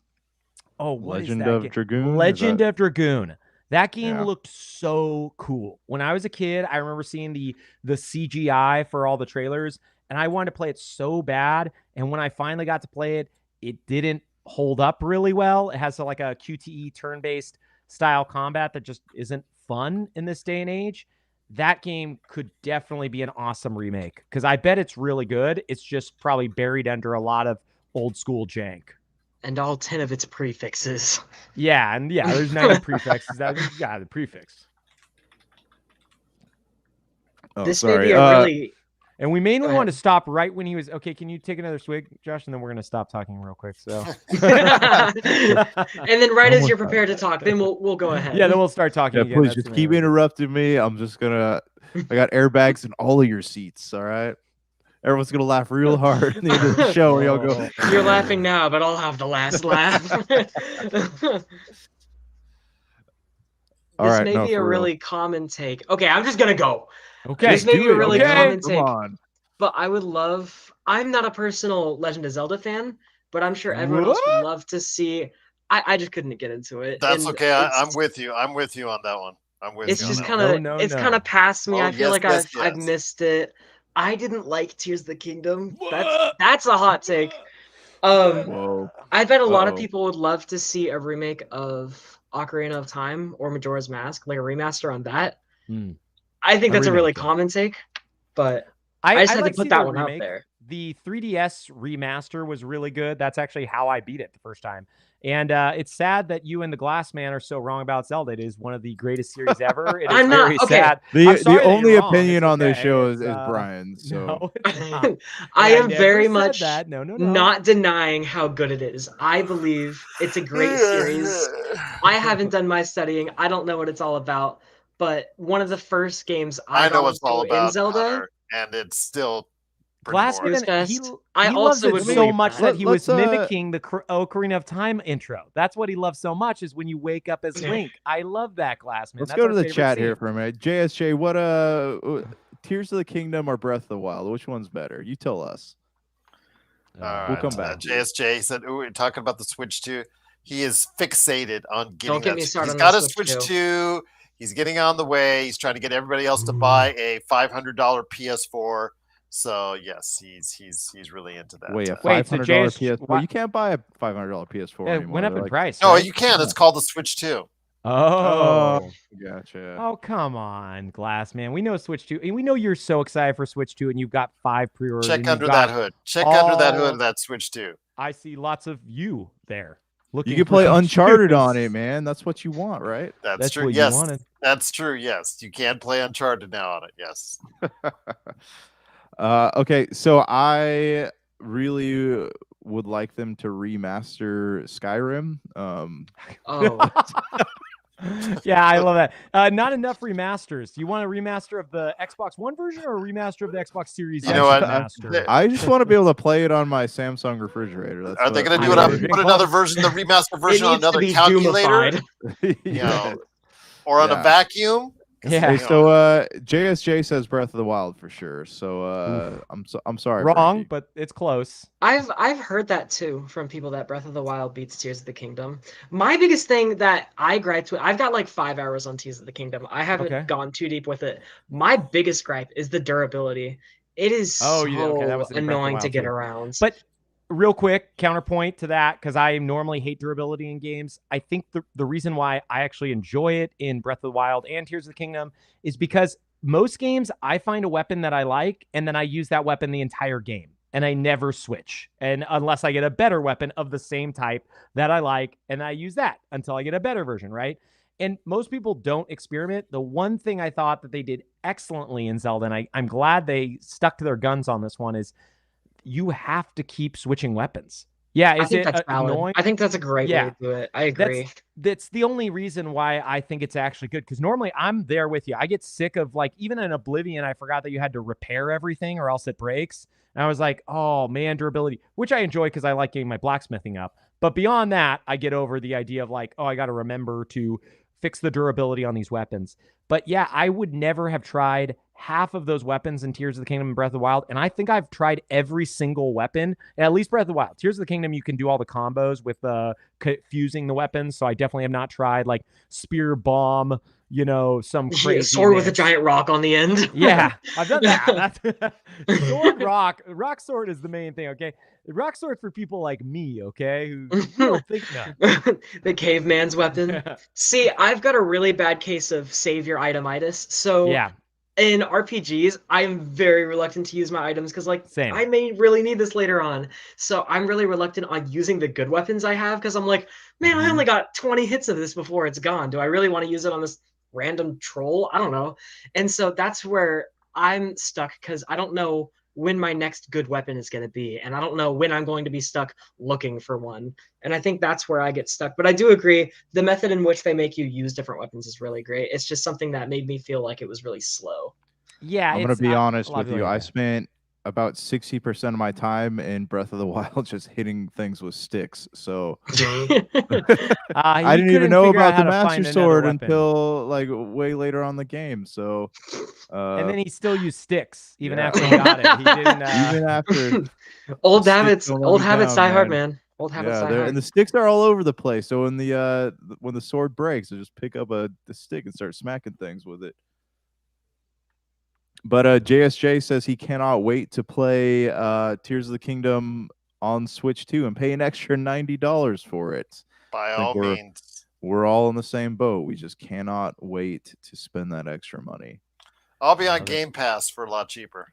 of Dragoon. Legend of Dragoon. That game looked so cool. When I was a kid, I remember seeing the CGI for all the trailers, and I wanted to play it so bad. And when I finally got to play it, it didn't hold up really well. It has like a QTE turn-based style combat that just isn't fun in this day and age. That game could definitely be an awesome remake, because I bet it's really good. It's just probably buried under a lot of old school jank. And all 10 of its prefixes. Yeah, and there's 90 prefixes. The prefix. Oh, this sorry. may be a really... And we mainly want to stop right when he was, okay, can you take another swig, Josh? And then we're going to stop talking real quick. So, and then right as you're prepared to talk, then we'll go ahead. Yeah, then we'll start talking again. Please just keep interrupting me. I'm just going to, I got airbags in all of your seats. All right. Everyone's going to laugh real hard at the end of the show. And y'all go, you're laughing now, but I'll have the last laugh. This may be a really common take. Okay, I'm just going to go. Okay, this may be a really common take, come on. But I would love. I'm not a personal Legend of Zelda fan, but I'm sure everyone else would love to see. I just couldn't get into it. That's okay. I'm with you. I'm with you on that one. I'm with It's you. just on kind that. of No, it's no. kind of past me. Oh, I feel yes, like yes, I've yes. missed it. I didn't like Tears of the Kingdom. What? That's a hot take. Whoa. I bet a lot of Uh-oh. people would love to see a remake of Ocarina of Time or Majora's Mask, like a remaster on that. Hmm. I think A that's a really remake, yeah. common take, but I just had to like put see that the one out remake. there. The 3DS remaster was really good. That's actually how I beat it the first time. And it's sad that you and the Glass Man are so wrong about Zelda. It is one of the greatest series ever. It is I'm not- very okay. sad. The I'm sorry that only you're wrong. opinion It's on this okay. show It's, is Brian's. So No, it's not. I am never very said much that. No. not denying how good it is. I believe it's a great series. I haven't done my studying. I don't know what it's all about, but one of the first games I I know got what it's all into in about, Zelda, Hunter, and it's still pretty boring. Glassman, he Fest. I loves also it would so believe much that. that he was Let's, mimicking the Ocarina of Time intro. That's what he loves so much is when you wake up as Link. I love that, Glassman. let's That's go our to the favorite chat scene. here for a minute. JSJ, what Tears of the Kingdom or Breath of the Wild? Which one's better? You tell us. We'll come back. JSJ said, "Ooh, we're talking about the Switch 2. He is fixated on getting Don't get that. me started He's on got the a Switch Switch 2. 2. He's getting on the way. He's trying to get everybody else to buy a $500 PS4. So yes, he's really into that. Wait, a Wait, so $500 JS PS4? You can't buy a $500 PS4 It anymore. went up They're in like, price. No, right? you can. It's called the Switch 2. Oh. Gotcha. Oh, come on, Glassman. We know Switch 2. And we know you're so excited for Switch 2 and you've got 5 pre-orders. Check and under you've that got hood. Check under that hood all- of that Switch 2. I see lots of you there. Looking You can for play some Uncharted shoes. on it, man. That's what you want, right? That's That's true. what you Yes, wanted. that's true. Yes, you can play Uncharted now on it. Yes. Okay, so I really would like them to remaster Skyrim. Oh, Yeah, I love that. Not enough remasters. You want a remaster of the Xbox One version or a remaster of the Xbox Series You X know what? remaster? I just want to be able to play it on my Samsung refrigerator. That's Are they what going to I do it mean, on it's been put another close. version, the remaster it version on needs to another be calculator? Doomified. You know, or on Yeah. a vacuum? 'Cause, Yeah. you Hey, know, so JSJ says Breath of the Wild for sure. So I'm sorry. Wrong, Frankie. but it's close. I've heard that too from people that Breath of the Wild beats Tears of the Kingdom. My biggest thing that I griped with, I've got like 5 hours on Tears of the Kingdom. I haven't Okay. gone too deep with it. My biggest gripe is the durability. It is Oh, you did. Okay, that so was in Breath of the annoying to Wild get too. around. But real quick, counterpoint to that, because I normally hate durability in games. I think the reason why I actually enjoy it in Breath of the Wild and Tears of the Kingdom is because most games I find a weapon that I like, and then I use that weapon the entire game, and I never switch. And unless I get a better weapon of the same type that I like, and I use that until I get a better version, right? And most people don't experiment. The one thing I thought that they did excellently in Zelda, and I'm glad they stuck to their guns on this one, is you have to keep switching weapons. Yeah, I is think it that's valid. annoying? I think that's a great way Yeah. to do it. I agree. That's the only reason why I think it's actually good, because normally I'm there with you. I get sick of, like, even in Oblivion, I forgot that you had to repair everything or else it breaks. And I was like, oh man, durability, which I enjoy because I like getting my blacksmithing up. But beyond that, I get over the idea of like, oh, I got to remember to fix the durability on these weapons. But yeah, I would never have tried half of those weapons in Tears of the Kingdom and Breath of the Wild. And I think I've tried every single weapon, at least Breath of the Wild. Tears of the Kingdom, you can do all the combos with fusing the weapons. So I definitely have not tried like spear, bomb, you know, some crazy sword with a mix. giant rock on the end. Yeah, I've done that. That's sword, rock sword is the main thing. Okay, rock sword for people like me. Okay, who don't think no. The caveman's weapon. See, I've got a really bad case of save your itemitis. So Yeah, in RPGs, I am very reluctant to use my items because, like, Same. I may really need this later on. So I'm really reluctant on using the good weapons I have because I'm like, man, I only got 20 hits of this before it's gone. Do I really want to use it on this random troll? I don't know. And so that's where I'm stuck because I don't know when my next good weapon is going to be. And I don't know when I'm going to be stuck looking for one. And I think that's where I get stuck. But I do agree, the method in which they make you use different weapons is really great. It's just something that made me feel like it was really slow. yeah. I'm gonna be honest a lot with of you. people I like that. spent about 60% of my time in Breath of the Wild just hitting things with sticks. So I I didn't even know about the Master Sword until like way later on the game. So and then he still used sticks even yeah. after he got it. He didn't. even after old sticks habits, don't let old me habits down, die hard, man. man. Old habits die and hard. the sticks are all over the place. So when the sword breaks, you just pick up the stick and start smacking things with it. But JSJ says he cannot wait to play Tears of the Kingdom on Switch 2 and pay an extra $90 for it. By all means. We're all in the same boat. We just cannot wait to spend that extra money. I'll be on Game Pass for a lot cheaper.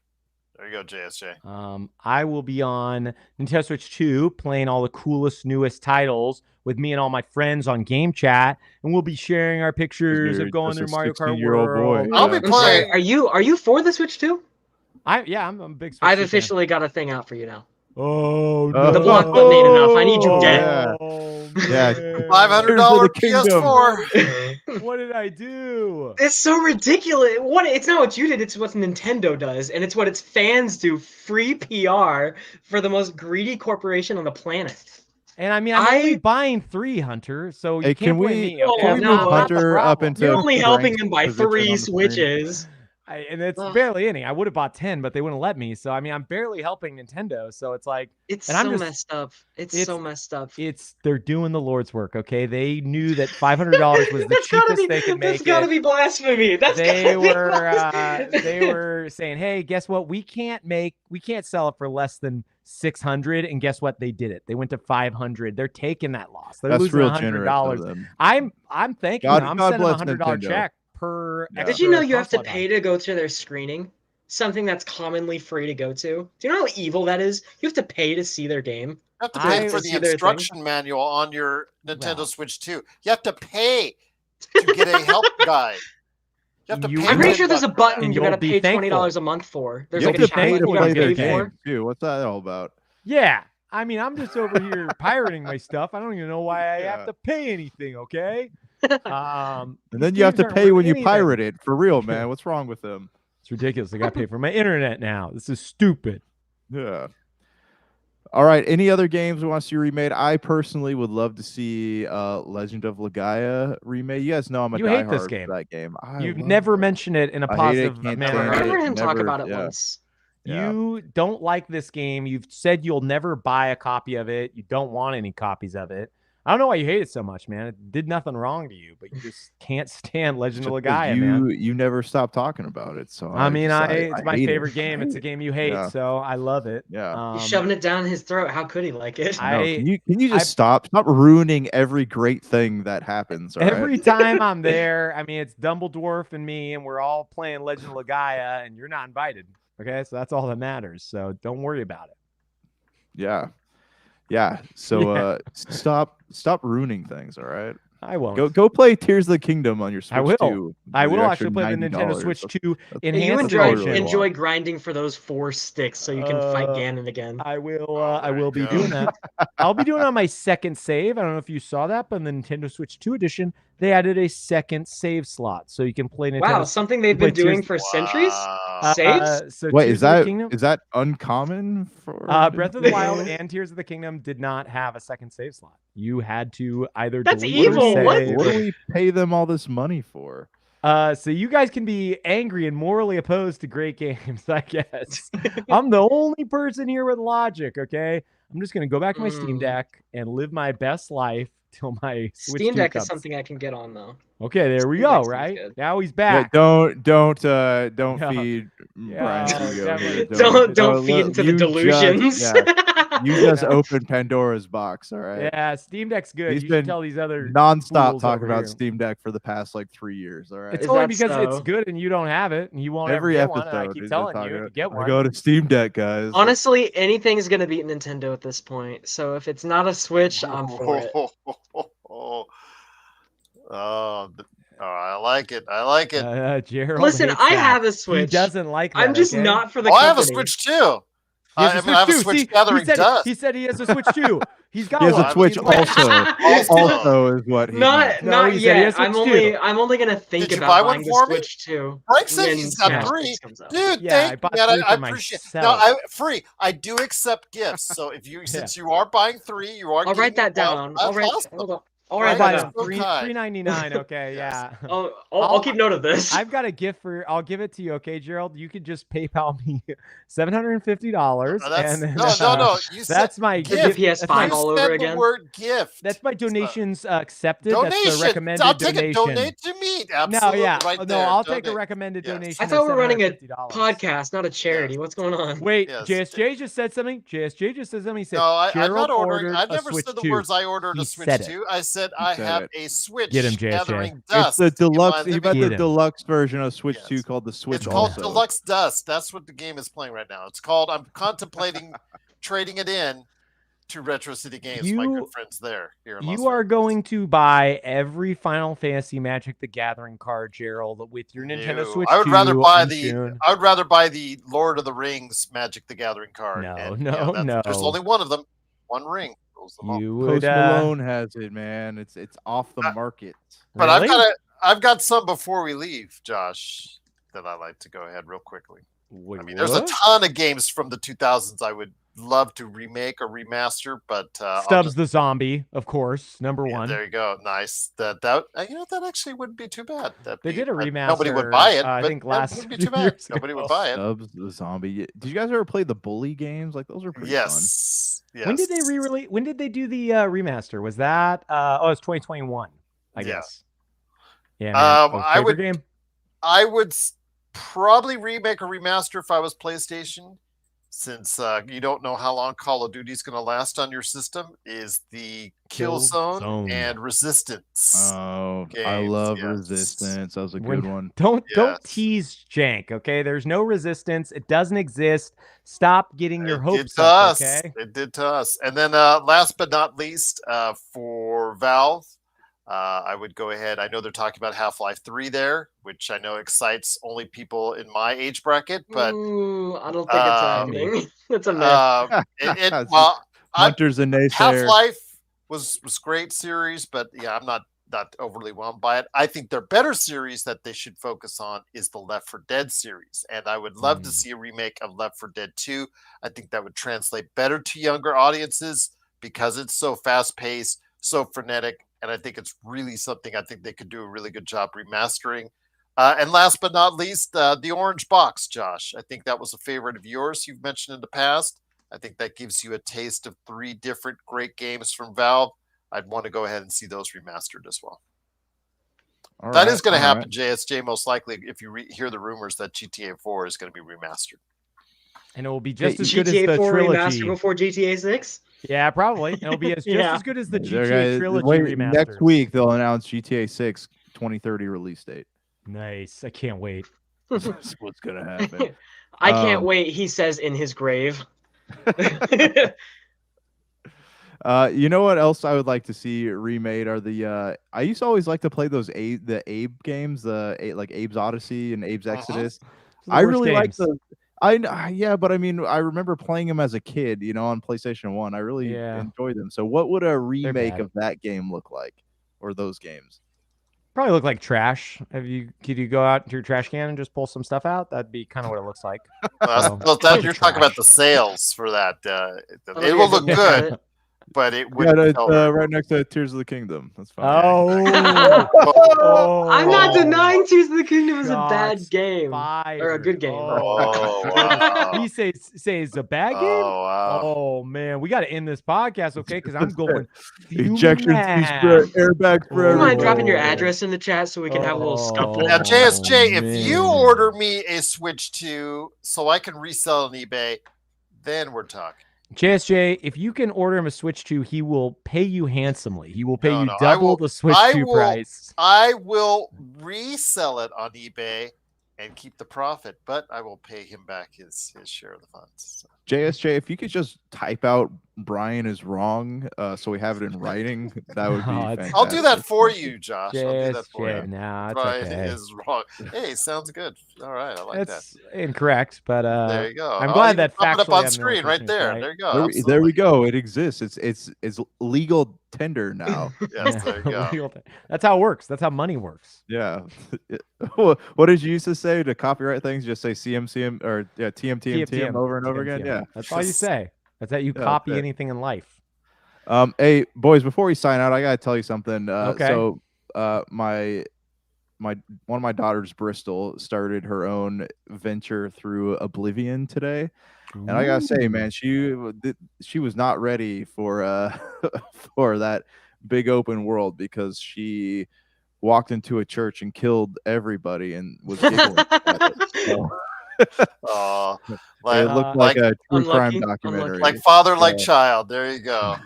There you go, JSJ. I will be on Nintendo Switch 2 playing all the coolest, newest titles with me and all my friends on Game Chat, and we'll be sharing our pictures of going through Mario Kart World. I'll be playing. Are you for the Switch 2? I'm a big Switch I've 2 officially got a thing out for you now. Oh, the block button ain't enough. I need you dead. Yeah. $500 PS4. What did I do? It's so ridiculous. It's not what you did, it's what Nintendo does, and it's what its fans do. Free PR for the most greedy corporation on the planet. And I mean, I'm only buying 3, Hunter, so you can't blame me. Can we move Hunter up into... You're only helping him buy 3 Switches. And it's barely any. I would have bought 10, but they wouldn't let me. So I mean, I'm barely helping Nintendo. So it's like messed up. It's so messed up. They're doing the Lord's work. Okay, they knew that $500 was the cheapest they could make. That's gotta be blasphemy. They were saying, hey, guess what? We can't sell it for less than 600. And guess what? They did it. They went to 500. They're taking that loss. They're losing $100. I'm thanking them. I'm sending a $100 check. Did you know you have to pay to go to their screening? Something that's commonly free to go to. Do you know how evil that is? You have to pay to see their game. You have to pay for the instruction manual on your Nintendo Switch 2. You have to pay to get a help guide. You have to pay. I'm pretty sure there's a button you gotta pay $20 a month for. There's like a challenge you gotta pay for. What's that all about? Yeah. I mean, I'm just over here pirating my stuff. I don't even know why I have to pay anything, okay? And then you have to pay when you pirate it. For real, man. What's wrong with them? It's ridiculous. I got to pay for my internet now. This is stupid. Yeah. All right. Any other games we want to see remade? I personally would love to see Legend of Legaia remade. You guys know I'm a diehard hate this game. For that game. You've never mentioned it in a positive manner. I remember him talk about it once. You don't like this game. You've said you'll never buy a copy of it. You don't want any copies of it. I don't know why you hate it so much, man. It did nothing wrong to you, but you just can't stand Legend of Legaia, man. You never stop talking about it. So I mean, it's my favorite game. It's a game you hate, so I love it. Yeah, he's shoving it down his throat. How could he like it? Can you just stop ruining every great thing that happens? Every time I'm there, I mean, it's Dumbledore and me, and we're all playing Legend of Legaia, and you're not invited. Okay, so that's all that matters. So don't worry about it. Yeah. So stop ruining things. All right. I won't. Go play Tears of the Kingdom on your Switch 2. I will actually play the Nintendo Switch 2 enhanced edition. Enjoy grinding for those 4 sticks so you can fight Ganon again. I will be doing that. I'll be doing it on my second save. I don't know if you saw that, but in the Nintendo Switch 2 edition, they added a second save slot, so you can play Nintendo. Wow, something they've been doing for centuries. Saves. Wait, is that uncommon for Breath of the Wild and Tears of the Kingdom did not have a second save slot. You had to either. That's evil. What do we pay them all this money for? So you guys can be angry and morally opposed to great games, I guess. I'm the only person here with logic, okay? I'm just going to go back to my Steam Deck and live my best life till my Switch Steam Deck comes. is something I can get on, though. Okay, there we go, right? Now he's back. Yeah, don't feed Brian. Don't feed into the delusions. You just opened Pandora's box, all right? Yeah, Steam Deck's good. He's you been should tell these other nonstop talking about Steam Deck for the past 3 years, all right? It's only because it's good and you don't have it, and you won't every ever get episode. One, I keep telling you to get one. I go to Steam Deck, guys. Honestly, anything's gonna beat Nintendo at this point. So if it's not a Switch, I'm for it. I like it. I like it. Gerald, listen, I have a Switch. He doesn't like that. I'm just not for the. I have a Switch too. I have a Switch Gathering Dust. He said he has a Switch too. He's got one. He has a Switch also is what he not yet. I'm only gonna think about buying the Switch too. Frank said he's got 3. Dude, thank you. I appreciate it. Now, I do accept gifts. So if you since you are buying 3, you are. I'll write that down. Hold on. All Right, right, that's then. so kind. $3.99. Okay, Yes. yeah. I'll keep note of this. I've got a gift I'll give it to you, okay, Gerald? You could just PayPal me $750, and then No. You said that's my Is the gift. PS5 all over the again? word gift. That's my donations accepted. Donation. That's the recommended I'll take donation. a donate to me. Absolutely. No, yeah. Right No, there. I'll take a Donate. recommended Yes. donation. I thought we were running a $750. podcast, not a charity. What's going on? Wait, Yes. JSJ just said something. JSJ just said something. He said, No, I'm Gerald not ordering. ordered I've a never Switch said the 2. words I ordered He a Switch said it. 2. I said He I said have it. a Switch Get him, JSJ. gathering It's dust. the in deluxe. my You got living the Get him. deluxe version of Switch Yes. 2 called the Switch. It's called also. Deluxe Dust. That's what the game is playing right now. It's called. I'm contemplating trading it in to Retro City Games. My good friends there here in Las You are Vegas. going to buy every Final Fantasy Magic the Gathering card, Gerald, with your Nintendo No, Switch. I would rather buy in the. June. I would rather buy the Lord of the Rings Magic the Gathering card. No, And, no, no. There's only one of them. One ring. Rules them all. You would. Post Malone has it, man. It's off the market. But Really? I've got some before we leave, Josh, that I like to go ahead real quickly. Wait, I mean, there's a what? ton of games from the 2000s I would love to remake or remaster, but Stubbs the Zombie, of course, number one. There you go. Nice. That that actually wouldn't be too bad. They did a remaster. Nobody would buy it. I but think that last wouldn't be few too bad. years Nobody ago. would buy it. Stubbs the Zombie. Did you guys ever play the Bully games? Like those were pretty fun. Yes. When did they re-release? When did they do the remaster? Was that? Oh, it's 2021. I guess. Yeah. Man. I would. Game. I would probably remake or remaster if I was PlayStation, since you don't know how long Call of Duty is going to last on your system. Is the Killzone and Resistance? Oh, games. I love Yes. Resistance. That was a good one. Don't tease Jank. Okay, there's no Resistance. It doesn't exist. Stop getting your hopes up. Okay, it did to us. And then last but not least, for Valve, I would go ahead. I know they're talking about Half-Life 3 there, which I know excites only people in my age bracket, but I don't think it's happening. It's a myth. Hunter's a naysayer. Half-Life was great series, but yeah, I'm not overly whelmed by it. I think their better series that they should focus on is the Left 4 Dead series, and I would love to see a remake of Left 4 Dead 2. I think that would translate better to younger audiences because it's so fast-paced, so frenetic, and I think it's really something I think they could do a really good job remastering. And last but not least, the Orange Box, Josh. I think that was a favorite of yours you've mentioned in the past. I think that gives you a taste of 3 different great games from Valve. I'd want to go ahead and see those remastered as well. That is going to happen, JSJ, most likely, if you hear the rumors that GTA 4 is going to be remastered. And it will be just as good as the GTA 4 trilogy. remastered before GTA 6? Yeah, probably. It'll be just as good as the GTA trilogy remastered. Next week, they'll announce GTA 6 2030 release date. Nice. I can't wait. That's what's going to happen. I can't wait, he says in his grave. You know what else I would like to see remade are the I used to always like to play those the Abe games, like Abe's Odyssey and Abe's Exodus. I really like the but I mean I remember playing them as a kid, on PlayStation 1. I really enjoyed them. So what would a remake of that game look like, or those games? Probably look like trash. Could you go out to your trash can and just pull some stuff out? That'd be kind of what it looks like. You're talking about the sales for that. It will look good. But it would it's right next to Tears of the Kingdom. That's fine. I'm not denying Tears of the Kingdom is a bad game or a good game. He says it's a bad game. Oh man, we got to end this podcast, okay? Because I'm going ejection airbags for everyone. You mind dropping your address in the chat so we can have a little scuffle? Now, JSJ, if you order me a Switch 2 so I can resell on eBay, then we're talking. JSJ, if you can order him a Switch 2, he will pay you handsomely. He will pay you double the Switch 2 price. I will resell it on eBay and keep the profit, but I will pay him back his share of the funds. So. JSJ, if you could just type out Brian is wrong, so we have it in writing, that would be fantastic. I'll do that for you, Josh. JSJ, I'll do that for you. No, Brian is wrong. Hey, sounds good. All right, I like that. It's incorrect, but there you go. I'm glad that factually up on screen right there. Right? There you go. There we go. It exists. It's legal tender now. Yes, there you go. That's how it works. That's how money works. Yeah. What did you used to say to copyright things? Just say CM or TM over and over again. Yeah, that's all you say. That's how you copy anything in life. Hey, boys, before we sign out, I gotta tell you something. Okay. So, my one of my daughters, Bristol, started her own venture through Oblivion today, and I gotta say, man, she was not ready for for that big open world because she walked into a church and killed everybody and was giggling at it. So, it looked like a true crime unlucky, documentary. Like father, like child. There you go.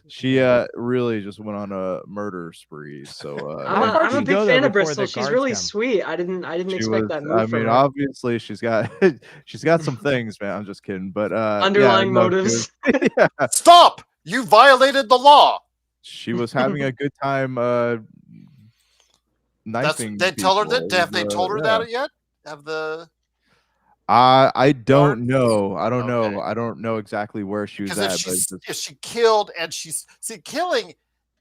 she really just went on a murder spree. So I'm a she'd big go there fan of before Bristol. the She's guards really come. sweet. I didn't she expect was. that move I from mean, her. obviously she's got some things, man. I'm just kidding, but Underlying motives. Yeah, Stop! You violated the law. she was having a good time. Knifing. They tell her that. people. Have they told her Yeah. that yet? Have the I don't guards? know. I don't Okay. know. I don't know exactly where she was Because at. But if she killed and killing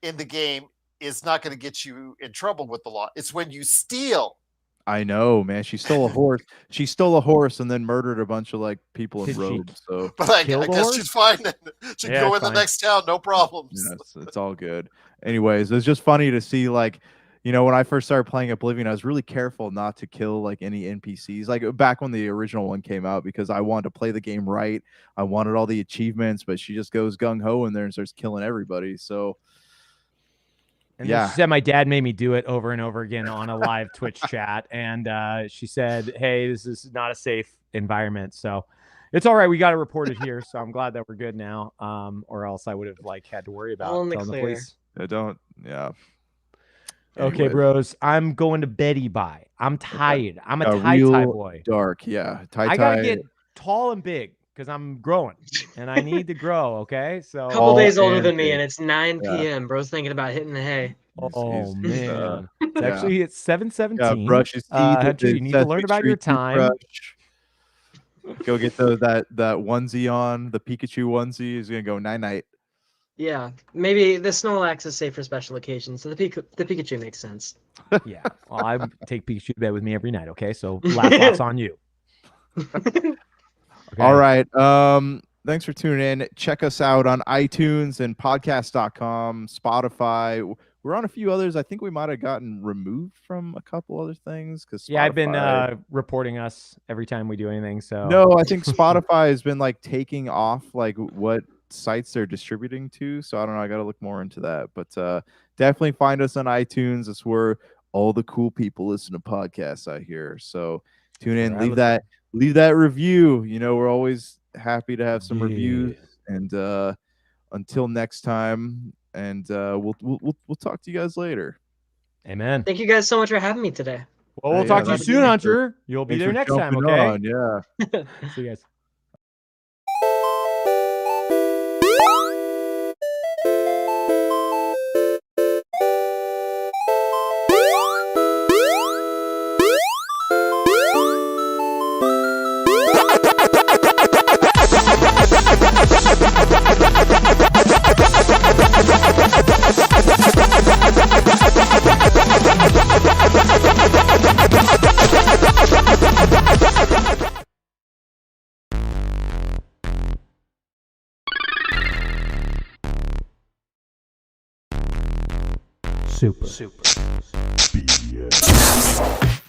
in the game is not going to get you in trouble with the law. It's when you steal. I know, man. She stole a horse. She stole a horse and then murdered a bunch of like people in Did she robes. So But I Kill the guess horse? she's fine. She can Yeah, go it's in the fine. next town, no problems. yeah, it's all good. Anyways, it's just funny to see like, you know, when I first started playing Oblivion, I was really careful not to kill like any NPCs, like back when the original one came out, because I wanted to play the game right. I wanted all the achievements, but she just goes gung ho in there and starts killing everybody. So And then she said my dad made me do it over and over again on a live Twitch chat. And she said, hey, this is not a safe environment. So it's all right. We got to report it here. So I'm glad that we're good now. Or else I would have like had to worry about All in the telling the clear. police. I don't. Yeah. Okay, Anyways. bros. I'm going to beddy bye. I'm tired. I'm a A tie real boy. Dark. Yeah. I gotta get tall and big because I'm growing and I need to grow. Okay, so Couple days older and than me, big. and it's 9 Yeah. p.m. Bro's thinking about hitting the hay. oh man, it's yeah. actually it's 7:17. Yeah, brush his teeth. Hunter, you need to learn about your time. Go get that onesie on, the Pikachu onesie. Is gonna go night. Yeah, maybe the Snorlax is safe for special occasions, so the Pikachu makes sense. Yeah, well, I take Pikachu to bed with me every night. Okay, so last lots on you. Okay. All right. Thanks for tuning in. Check us out on iTunes and podcast.com, Spotify. We're on a few others. I think we might have gotten removed from a couple other things because Yeah, I've been reporting us every time we do anything. So no, I think Spotify has been like taking off like what sites they're distributing to. So I don't know. I got to look more into that. But definitely find us on iTunes. That's where all the cool people listen to podcasts out here. So tune in, leave that review. You know, we're always happy to have some reviews. And until next time, and we'll talk to you guys later. Amen. Thank you guys so much for having me today. Well, we'll talk to you soon, Hunter. You'll be there next time, okay? On, yeah. See you guys. Super BS.